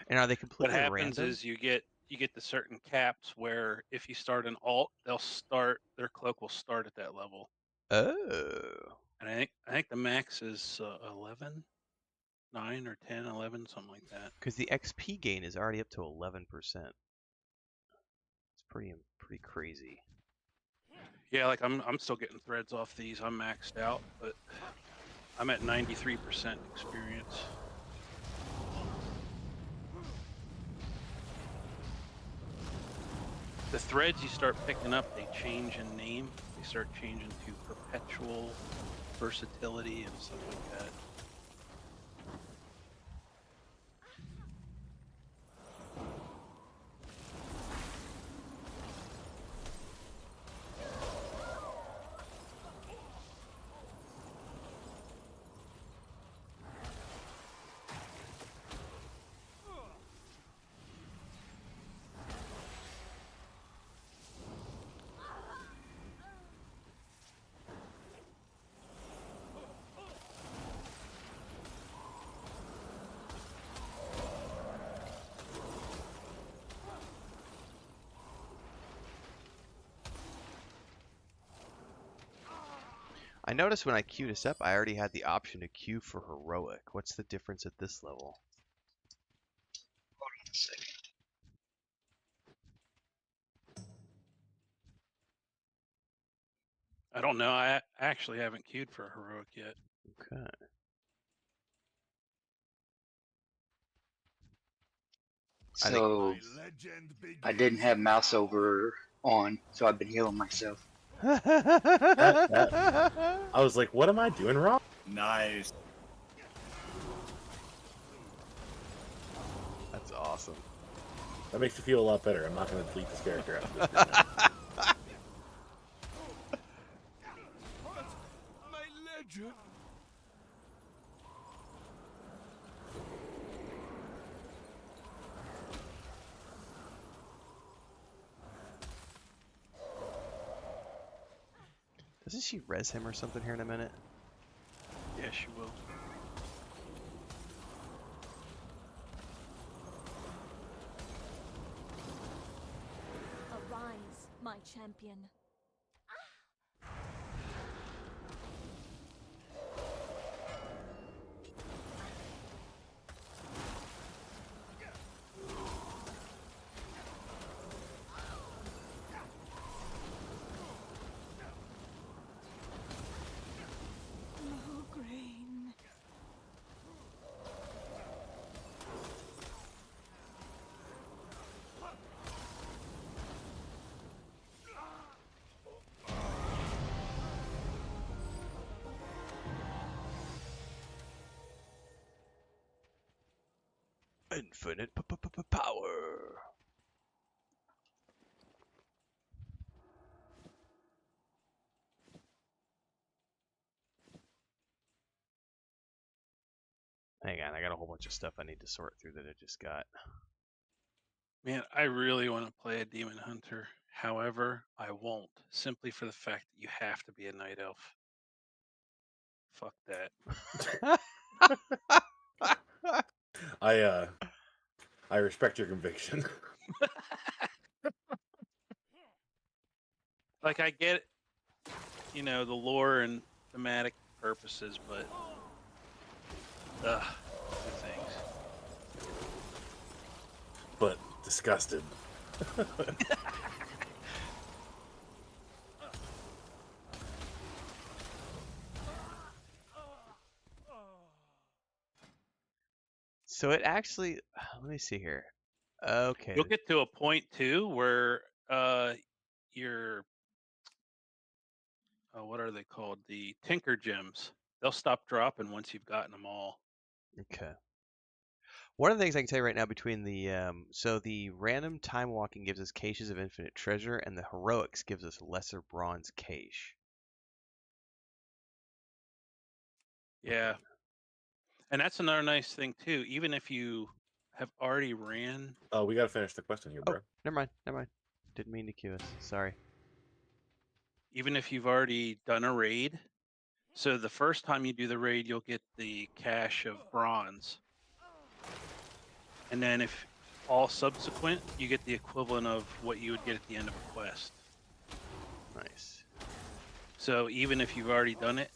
And are they What completely happens random? is you get the certain caps where if you start an alt, their cloak will start at that level. Oh. And I think the max is 11, 9 or 10, 11, something like that. Because the XP gain is already up to 11%. It's pretty crazy. Yeah, like I'm still getting threads off these. I'm maxed out, but I'm at 93% experience. The threads you start picking up, they change in name. They start changing to perpetual, versatility, and stuff like that. I noticed when I queued us up, I already had the option to queue for heroic. What's the difference at this level? Hold on a second. I don't know. I actually haven't queued for a heroic yet. Okay. I think- So I didn't have mouse over on, so I've been healing myself. I was like, what am I doing wrong? Nice. That's awesome. That makes me feel a lot better. I'm not going to delete this character after this. Right now. My legend. Doesn't she res him or something here in a minute? Yeah, she will. Arise, my champion. Grain. Infinite power. Hang on, I got a whole bunch of stuff I need to sort through that I just got. Man, I really want to play a demon hunter. However, I won't, simply for the fact that you have to be a night elf. Fuck that. I respect your conviction. Like, I get, you know, the lore and thematic purposes, but two things. But disgusted. So it actually, let me see here. Okay. You'll get to a point too where your what are they called? The Tinker Gems. They'll stop dropping once you've gotten them all. Okay. One of the things I can tell you right now between the so the random time walking gives us caches of infinite treasure, and the heroics gives us lesser bronze cache. Yeah. And that's another nice thing too. Even if you have already ran. Oh, we gotta finish the question here, bro. Oh, never mind. Never mind. Didn't mean to queue us. Sorry. Even if you've already done a raid, so the first time you do the raid, you'll get the cache of bronze, and then if all subsequent, you get the equivalent of what you would get at the end of a quest. Nice. So even if you've already done it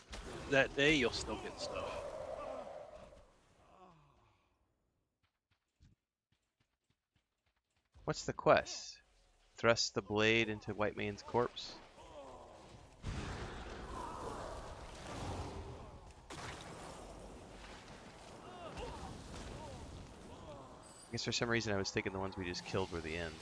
that day, you'll still get stuff. What's the quest? Thrust the blade into White Man's corpse. I guess for some reason I was thinking the ones we just killed were the end.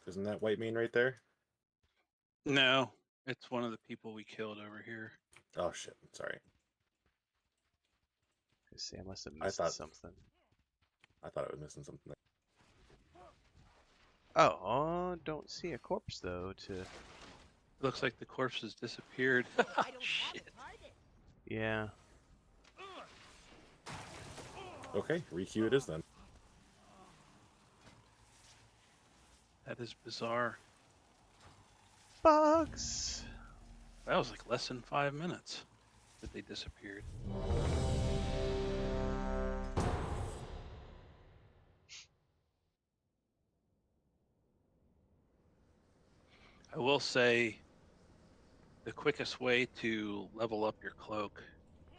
Isn't that White Mane right there? No, it's one of the people we killed over here. Oh shit! Sorry. See, I must have missed something. I thought I was missing something. Oh, don't see a corpse though. Looks like the corpse has disappeared. Shit. Yeah. Okay, requeue it is then. That is bizarre. Bugs. That was like less than 5 minutes that they disappeared. I will say the quickest way to level up your cloak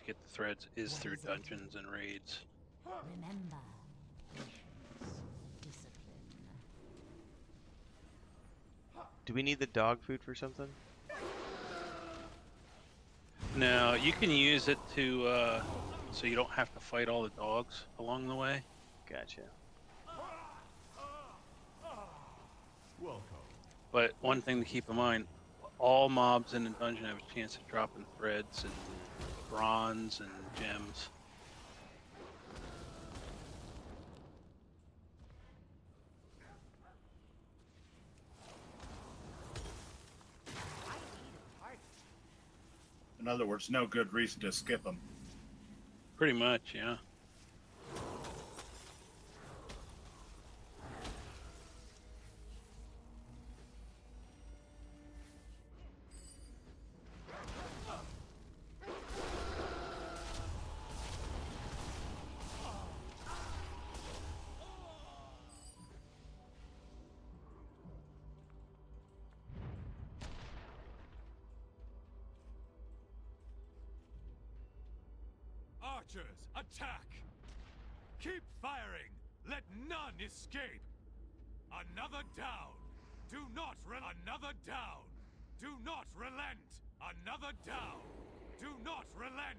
get the threads is What through is it? dungeons and raids. Remember, patience, discipline. Do we need the dog food for something? No, you can use it to so you don't have to fight all the dogs along the way. Gotcha. Welcome. But one thing to keep in mind, all mobs in the dungeon have a chance of dropping threads and bronze and gems. In other words, no good reason to skip them. Pretty much, yeah. Archers, attack! Keep firing! Let none escape! Another down! Do not another down! Do not relent! Another down! Do not relent!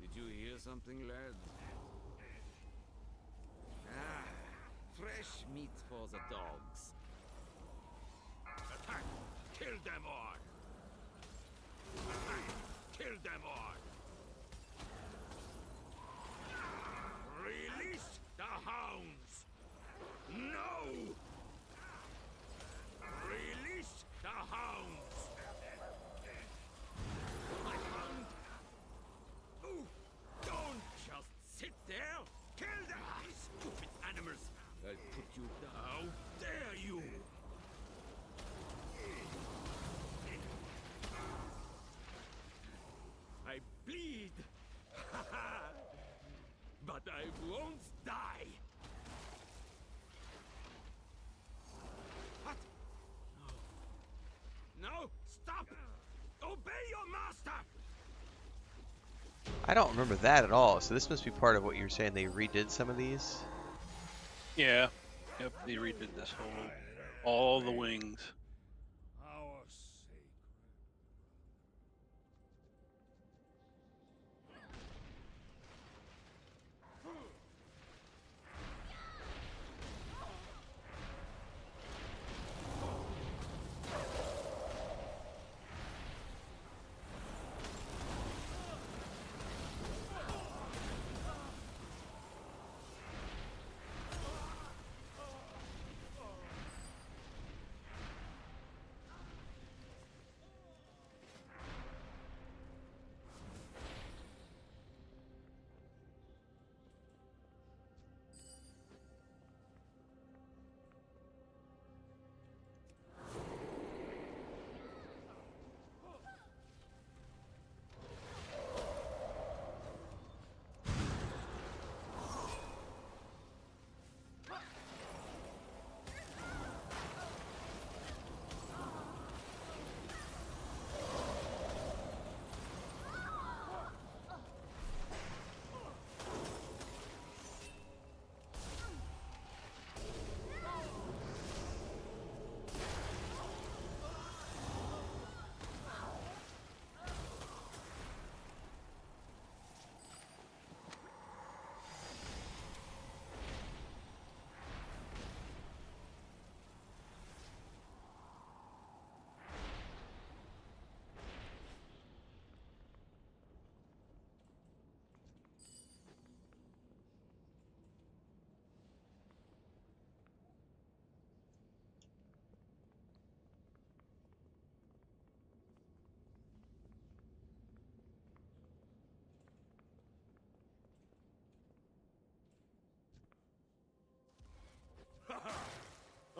Did you hear something, lad? Ah, fresh meat for the dogs. Attack! Kill them all! Attack! Kill them all! Release the hounds! No! Release the hounds! My hound! Oh, don't just sit there! Kill them! Stupid animals! I'll put you down. How dare you! I bleed! But I won't die! What? No! No! Stop! Obey your master! I don't remember that at all. So this must be part of what you're saying. They redid some of these. Yeah. Yep, they redid this whole, all the wings. Our sacred.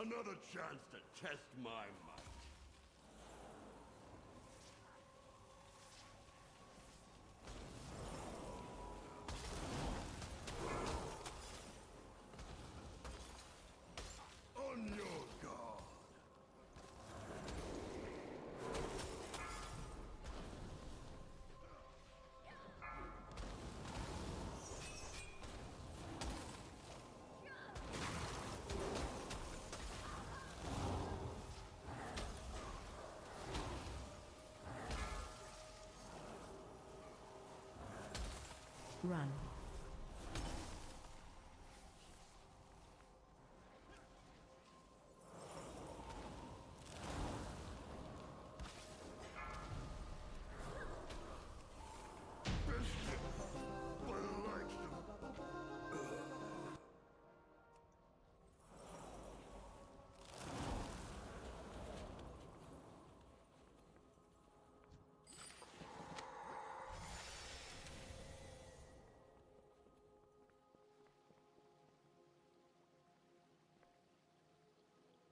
Another chance to test my might. On your guard. Run.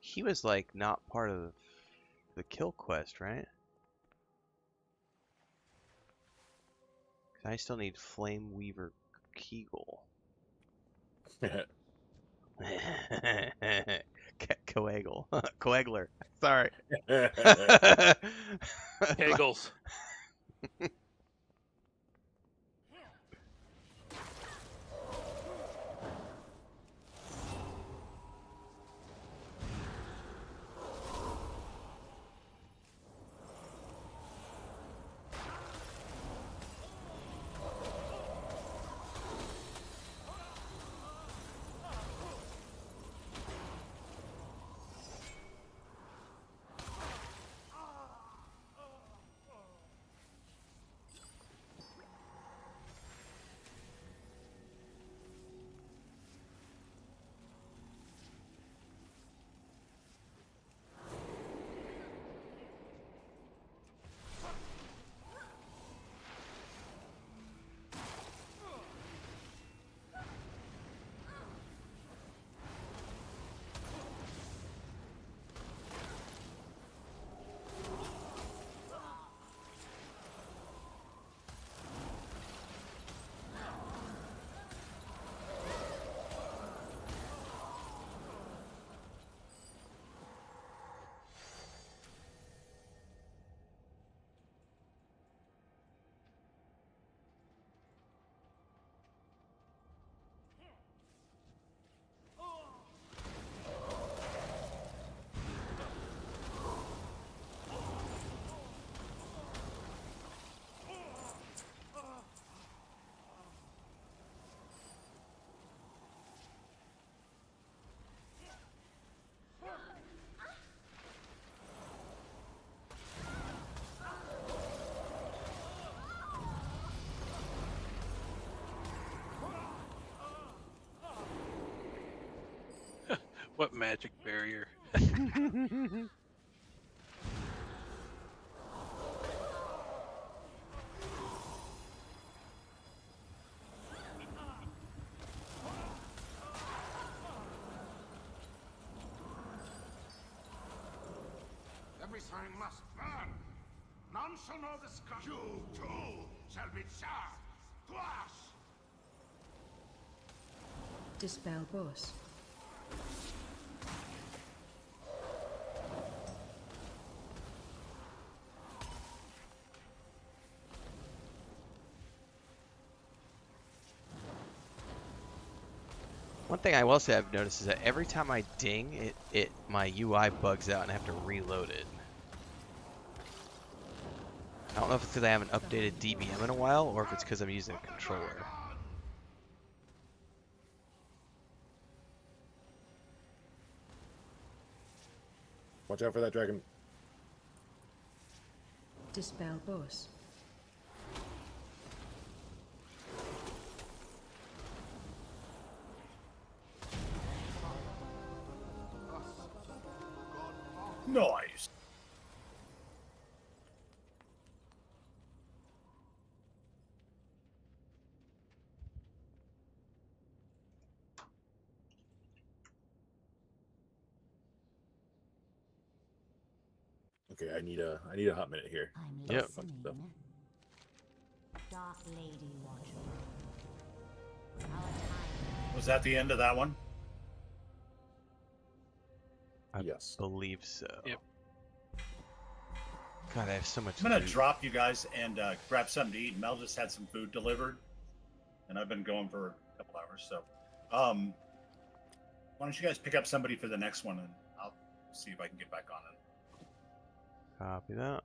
He was like not part of the kill quest, right? 'Cause I still need Flame Weaver Kegel. Coagul. Coagler. Sorry. Kegels. What magic barrier? Everything must burn. None shall know the scourge. You too shall be charged to us. Dispel boss. One thing I will say I've noticed is that every time I ding, my UI bugs out and I have to reload it. I don't know if it's because I haven't updated DBM in a while or if it's because I'm using a controller. Watch out for that dragon. Dispel boss. Nice. Okay, I need a hot minute here. I'm Yep. listening. Dark Lady Watcher. Our time. Was that the end of that one? I Yes. believe so. Yep. God, I have so much. I'm gonna loot. drop you guys and grab something to eat. Mel just had some food delivered, and I've been going for a couple hours. So, why don't you guys pick up somebody for the next one, and I'll see if I can get back on it. Copy that.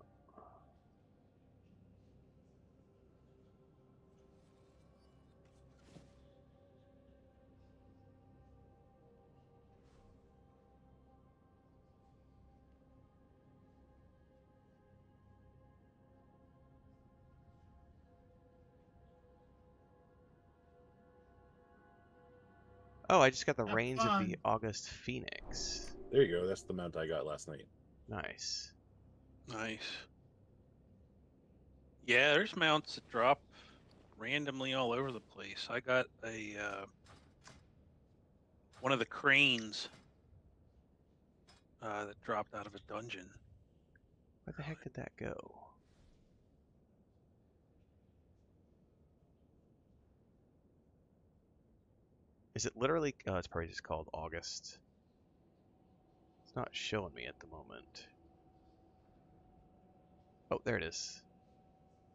Oh, I just got the Have reins of fun. the August Phoenix. There you go. That's the mount I got last night. Nice. Nice. Yeah, there's mounts that drop randomly all over the place. I got a one of the cranes that dropped out of a dungeon. Where the heck did that go? Is it literally? Oh, it's probably just called August. It's not showing me at the moment. Oh, there it is.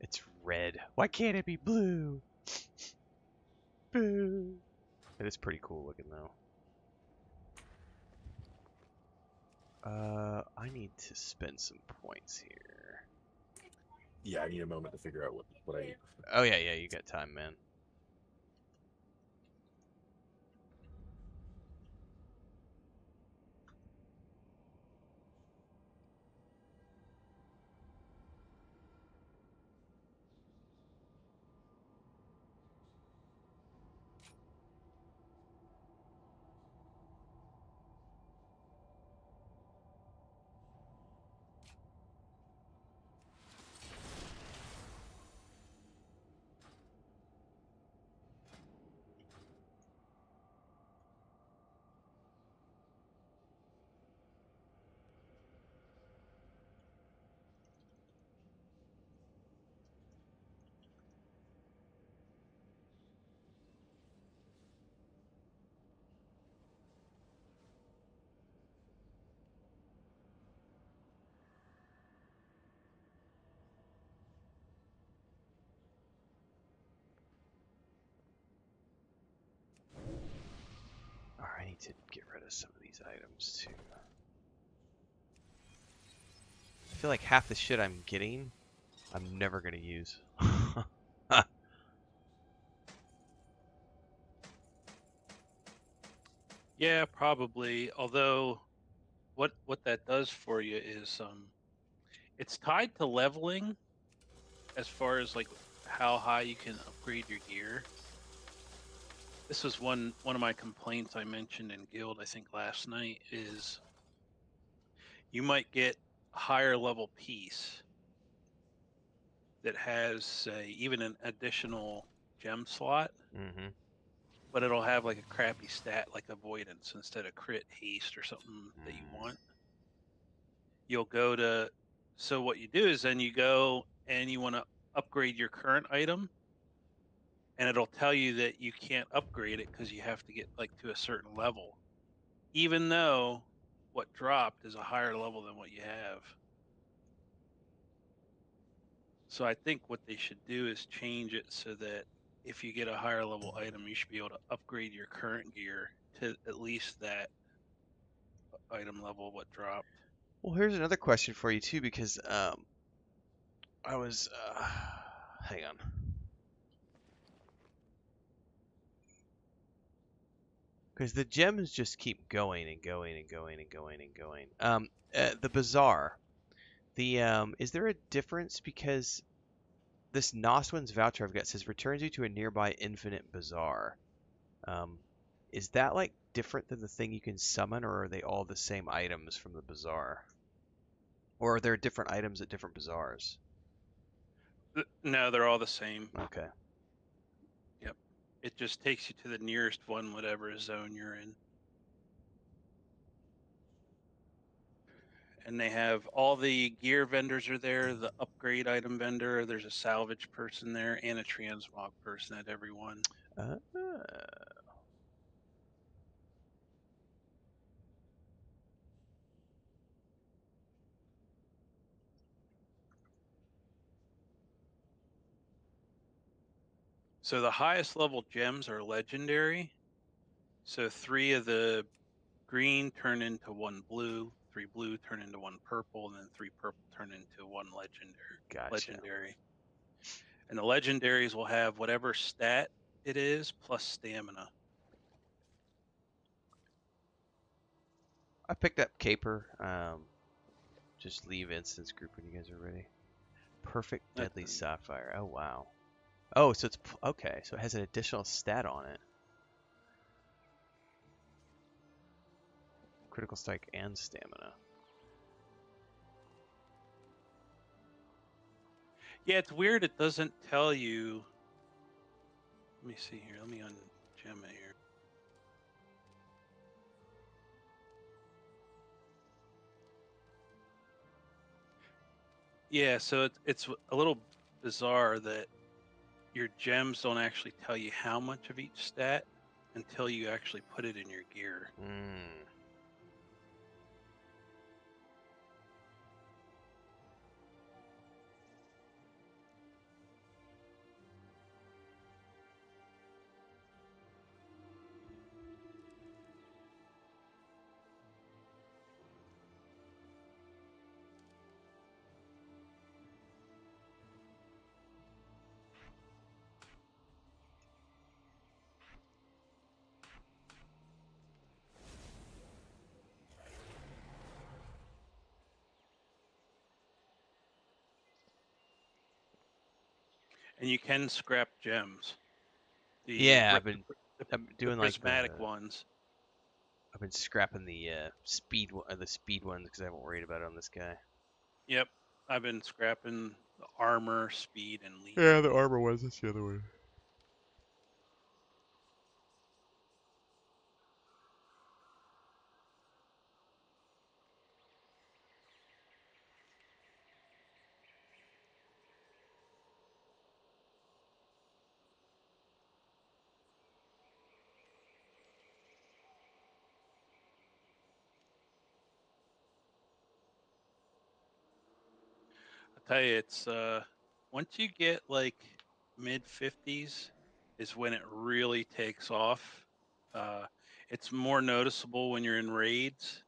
It's red. Why can't it be blue? Boo. It is pretty cool looking though. I need to spend some points here. Yeah, I need a moment to figure out what I need. Oh yeah, yeah, you got time, man. Alright, I need to get rid of some of these items too. I feel like half the shit I'm getting, I'm never gonna use. Yeah, probably. Although, what that does for you is it's tied to leveling, as far as like how high you can upgrade your gear. This was one of my complaints I mentioned in guild, I think last night, is you might get a higher level piece that has, say, even an additional gem slot, Mm-hmm. but it'll have like a crappy stat like avoidance instead of crit haste or something that you want. You'll go to, so what you do is then you go and you want to upgrade your current item, and it'll tell you that you can't upgrade it because you have to get like to a certain level, even though what dropped is a higher level than what you have. So I think what they should do is change it so that if you get a higher level item, you should be able to upgrade your current gear to at least that item level what dropped. Well, here's another question for you too, because I was hang on. Because the gems just keep going and going and going and going and going. The bazaar. Is there a difference because this Noswin's voucher I've got says returns you to a nearby infinite bazaar. Is that like different than the thing you can summon, or are they all the same items from the bazaar? Or are there different items at different bazaars? No, they're all the same. Okay. Yep. It just takes you to the nearest one, whatever zone you're in. and they have all the gear vendors are there, the upgrade item vendor, there's a salvage person there, and a transmog person at every one. So the highest level gems are legendary. So 3 of the green turn into 1 blue, 3 blue turn into 1 purple, and then 3 purple turn into 1 legendary. Gotcha. And the legendaries will have whatever stat it is plus stamina. I picked up Caper. Just leave instance group when you guys are ready. Perfect Deadly Sapphire. Oh, wow. Oh, so it's... Okay, so it has an additional stat on it. Critical strike and stamina. Yeah, it's weird. It doesn't tell you. Let me see here. Let me ungem it here. Yeah, so it's a little bizarre that your gems don't actually tell you how much of each stat until you actually put it in your gear. And you can scrap gems. Yeah, I've been doing the prismatic ones. I've been scrapping the speed ones because I haven't worried about it on this guy. Yep, I've been scrapping the armor, speed, and lead. Yeah, the armor ones. That's the other one. I tell you, it's once you get like mid 50s is when it really takes off. It's more noticeable when you're in raids,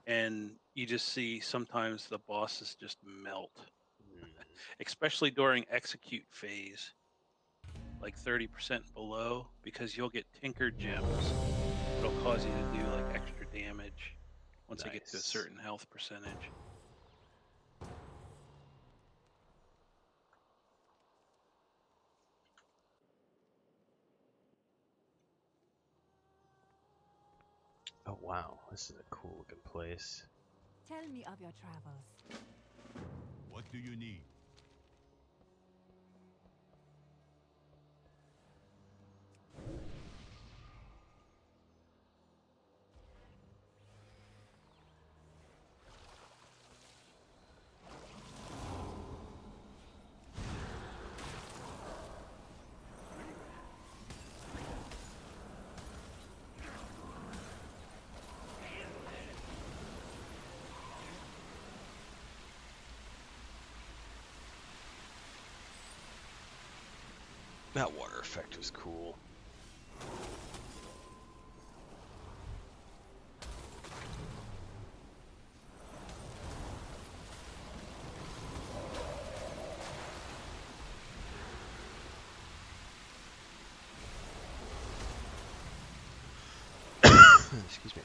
and you just see sometimes the bosses just melt, especially during execute phase, like 30% below, because you'll get tinker gems. It'll cause you to do like extra damage once they get to a certain health percentage. Oh wow, this is a cool looking place. Tell me of your travels. What do you need? That water effect was cool. Excuse me.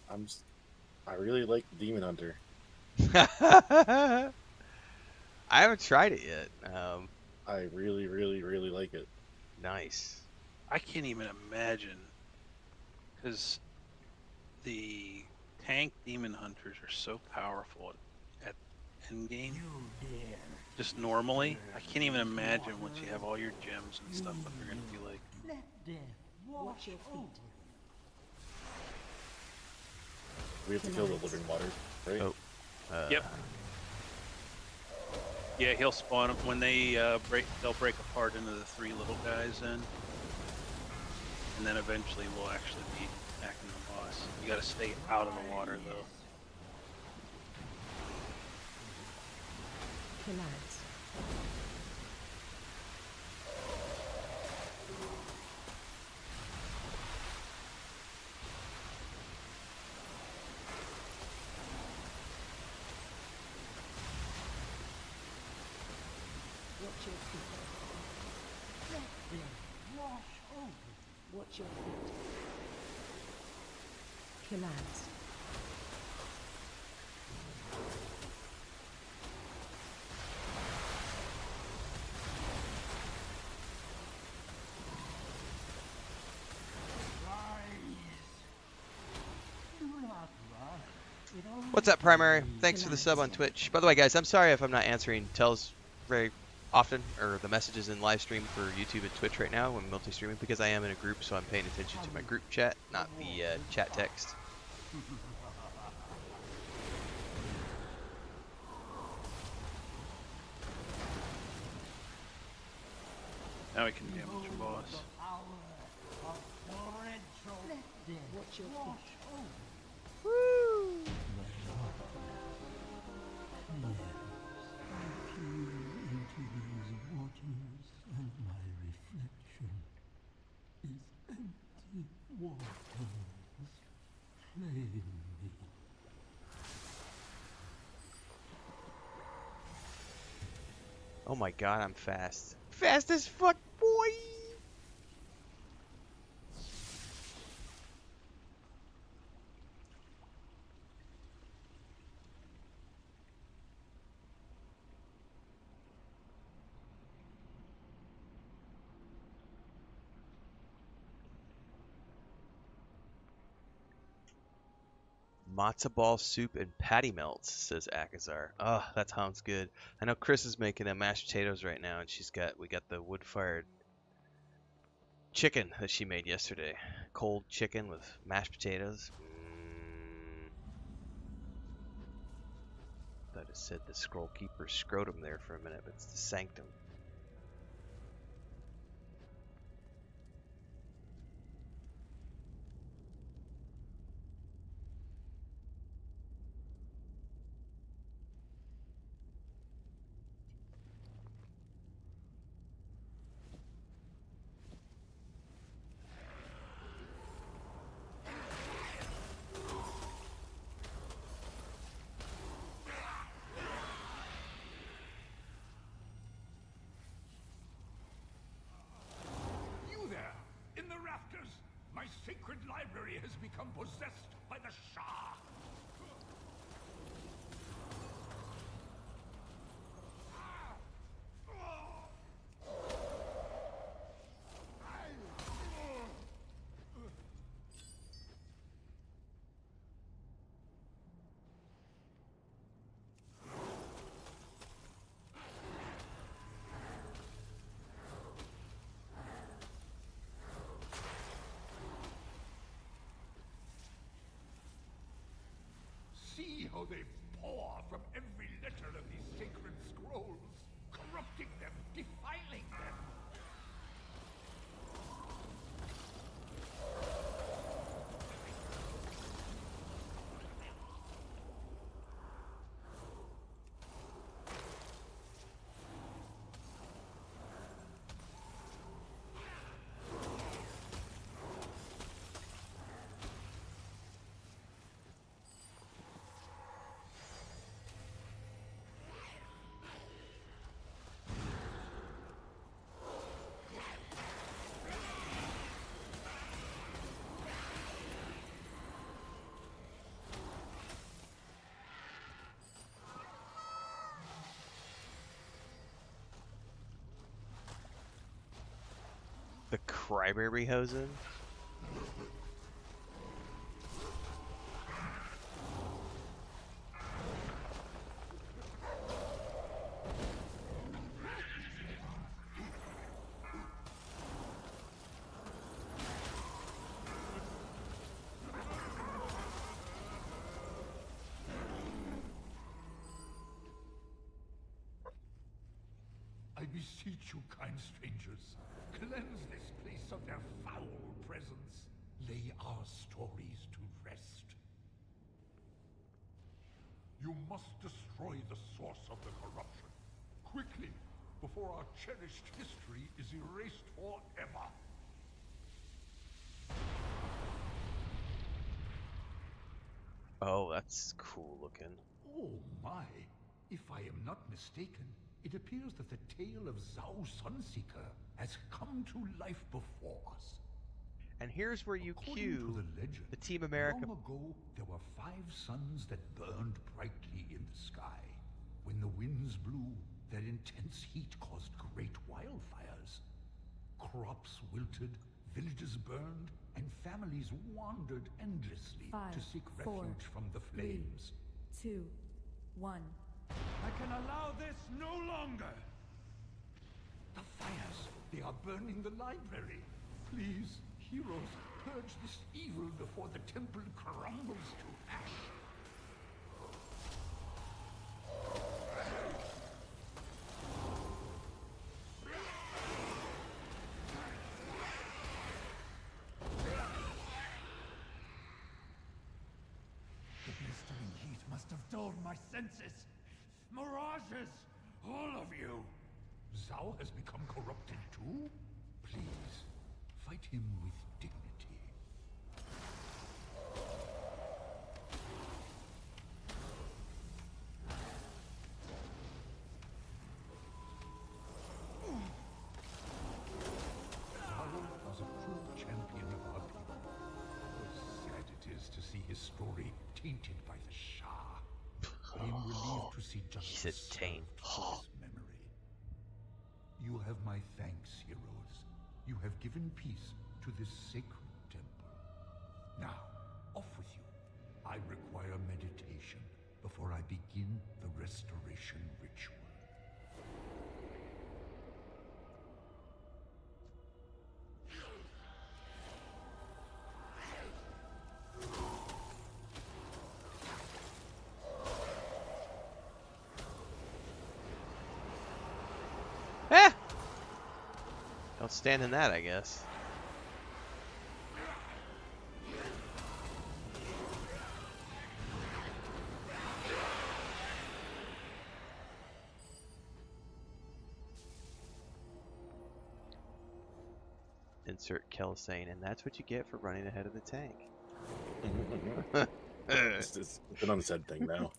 I really like Demon Hunter. I haven't tried it yet. I really, really, really like it. Nice. I can't even imagine, because the tank demon hunters are so powerful at endgame. Just normally, I can't even imagine once you have all your gems and stuff what they're gonna be like. Let death watch your feet. We have to kill the living water, right? Oh. Yep. Yeah, he'll spawn when they they'll break apart into the 3 little guys then. And then eventually we'll actually be attacking the boss. You gotta stay out of the water though. Commands. Watch your feet. Let death wash over. Watch your feet. Commands. What's up, Primary? Thanks for the sub on Twitch. By the way, guys, I'm sorry if I'm not answering tells very often, or the messages in live stream for YouTube and Twitch right now when I'm multi-streaming, because I am in a group, so I'm paying attention to my group chat, not the chat text. Now we can damage your boss. Watch your feet. Into these waters, and my reflection is empty waters. Flame me. Oh my god, I'm fast. Fast as fuck, boy! Matzo ball soup and patty melts, says Akazar. Oh, that sounds good. I know Chris is making mashed potatoes right now, and we got the wood-fired chicken that she made yesterday. Cold chicken with mashed potatoes. Thought it said the scroll keeper scrotum there for a minute, but it's the sanctum. My sacred library has become possessed by the Shah. See how they pour from every letter of these sacred scrolls, corrupting them, defiling them. The cryberry hosen? I beseech you, kind strangers, cleanse this place of their foul presence. Lay our stories to rest. You must destroy the source of the corruption. Quickly, before our cherished history is erased forever. Oh, that's cool looking. Oh my! If I am not mistaken, it appears that the tale of Zhao Sunseeker has come to life before us. And here's where you According cue to the legend, the Team America. long ago, there were 5 suns that burned brightly in the sky. When the winds blew, their intense heat caused great wildfires. Crops wilted, villages burned, and families wandered endlessly 5, to seek 4, refuge from the 3, flames. 2, 1. I can allow this no longer! The fires! They are burning the library! Please, heroes, purge this evil before the temple crumbles to ash! The blistering heat must have dulled my senses! Mirages! All of you! Zhao has become corrupted too? Please, fight him with dignity. Zhao was a true champion of our people. How sad it is to see his story tainted by the Shah. I am relieved to see justice served for his memory. You have my thanks, heroes. You have given peace to this sacred temple. Now, off with you. I require meditation before I begin the restoration ritual. Eh! Don't stand in that, I guess. Insert Kelsain, and that's what you get for running ahead of the tank. It's an unsaid thing now.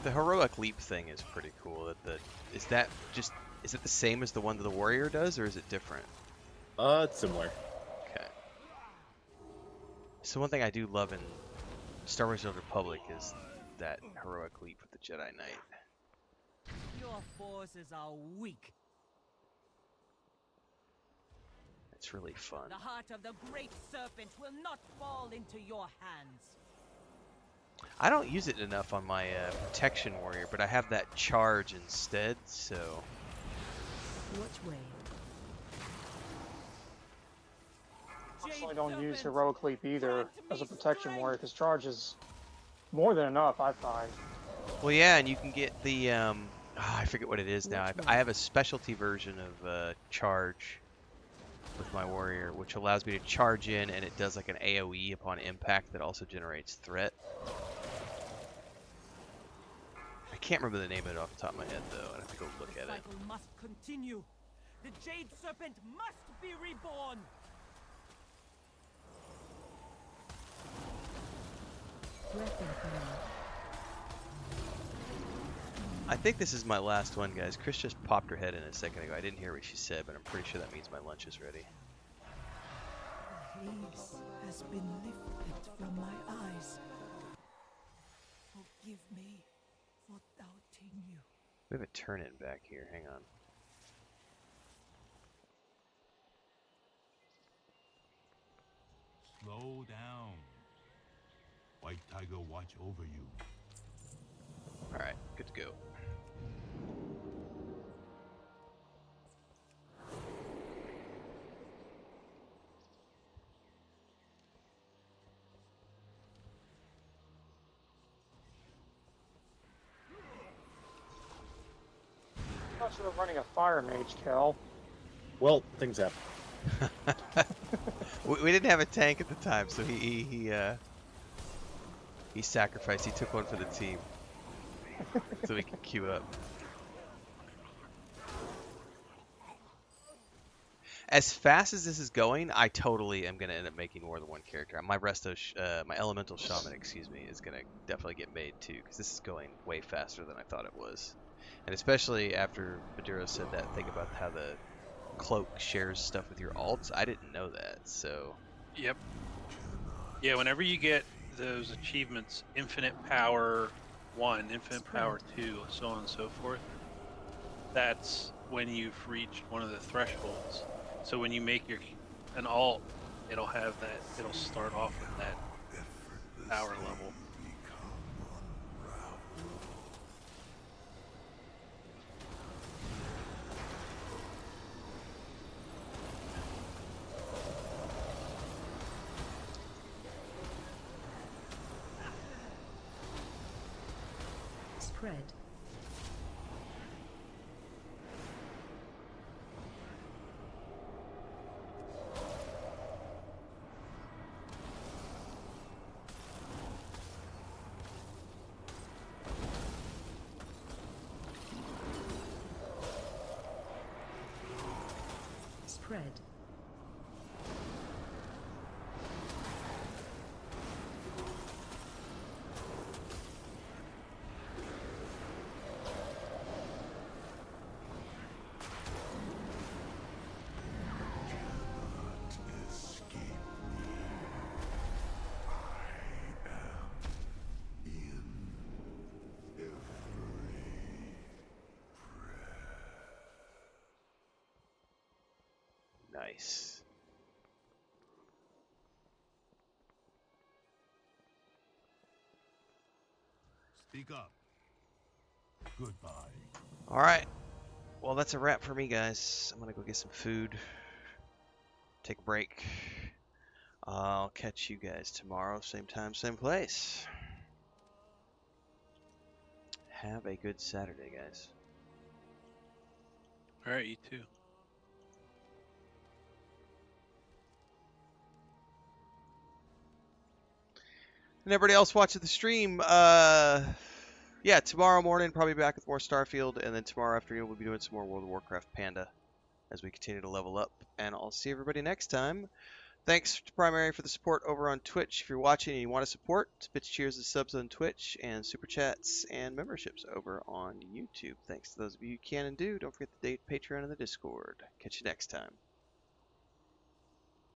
The heroic leap thing is pretty cool. Is it the same as the one that the warrior does, or is it different? It's similar. Okay. So one thing I do love in Star Wars: The Old Republic is that heroic leap with the Jedi Knight. Your forces are weak. It's really fun. The heart of the great serpent will not fall into your hands. I don't use it enough on my protection warrior, but I have that charge instead, so... Which way? I personally don't use heroic leap either as a protection warrior because charge is more than enough, I find. Well, yeah, and you can get the I forget what it is now. I have a specialty version of charge with my warrior, which allows me to charge in, and it does like an AoE upon impact that also generates threat. I can't remember the name of it off the top of my head, though. I have to go look at it. The cycle must continue. The Jade Serpent must be reborn. I think this is my last one, guys. Chris just popped her head in a second ago. I didn't hear what she said, but I'm pretty sure that means my lunch is ready. Haze has been lifted from my eyes. Forgive me for doubting you. We have a turn-in back here. Hang on. Slow down. White Tiger watch over you. Alright, good to go. I thought you were running a fire mage, Kel. Well, things happen. We didn't have a tank at the time, so he sacrificed. He took one for the team, so we can queue up. As fast as this is going, I totally am gonna end up making more than one character. My my elemental shaman, excuse me, is gonna definitely get made too, because this is going way faster than I thought it was, and especially after Maduro said that thing about how the cloak shares stuff with your alts. I didn't know that, so. Yep. Yeah, whenever you get those achievements, Infinite Power 1, Infinite Power 2, so on and so forth, that's when you've reached one of the thresholds. So when you make an alt, it'll have that, it'll start off with that power level. Spread. Spread. Nice. Speak up. Goodbye. All right. Well, that's a wrap for me, guys. I'm gonna go get some food, take a break. I'll catch you guys tomorrow, same time, same place. Have a good Saturday, guys. All right, you too. And everybody else watching the stream, yeah, tomorrow morning probably back with more Starfield, and then tomorrow afternoon we'll be doing some more World of Warcraft Panda as we continue to level up. And I'll see everybody next time. Thanks to Primary for the support over on Twitch. If you're watching and you want to support, bits, cheers, and subs on Twitch, and super chats and memberships over on YouTube. Thanks to those of you who can and do. Don't forget the Patreon and the Discord. Catch you next time.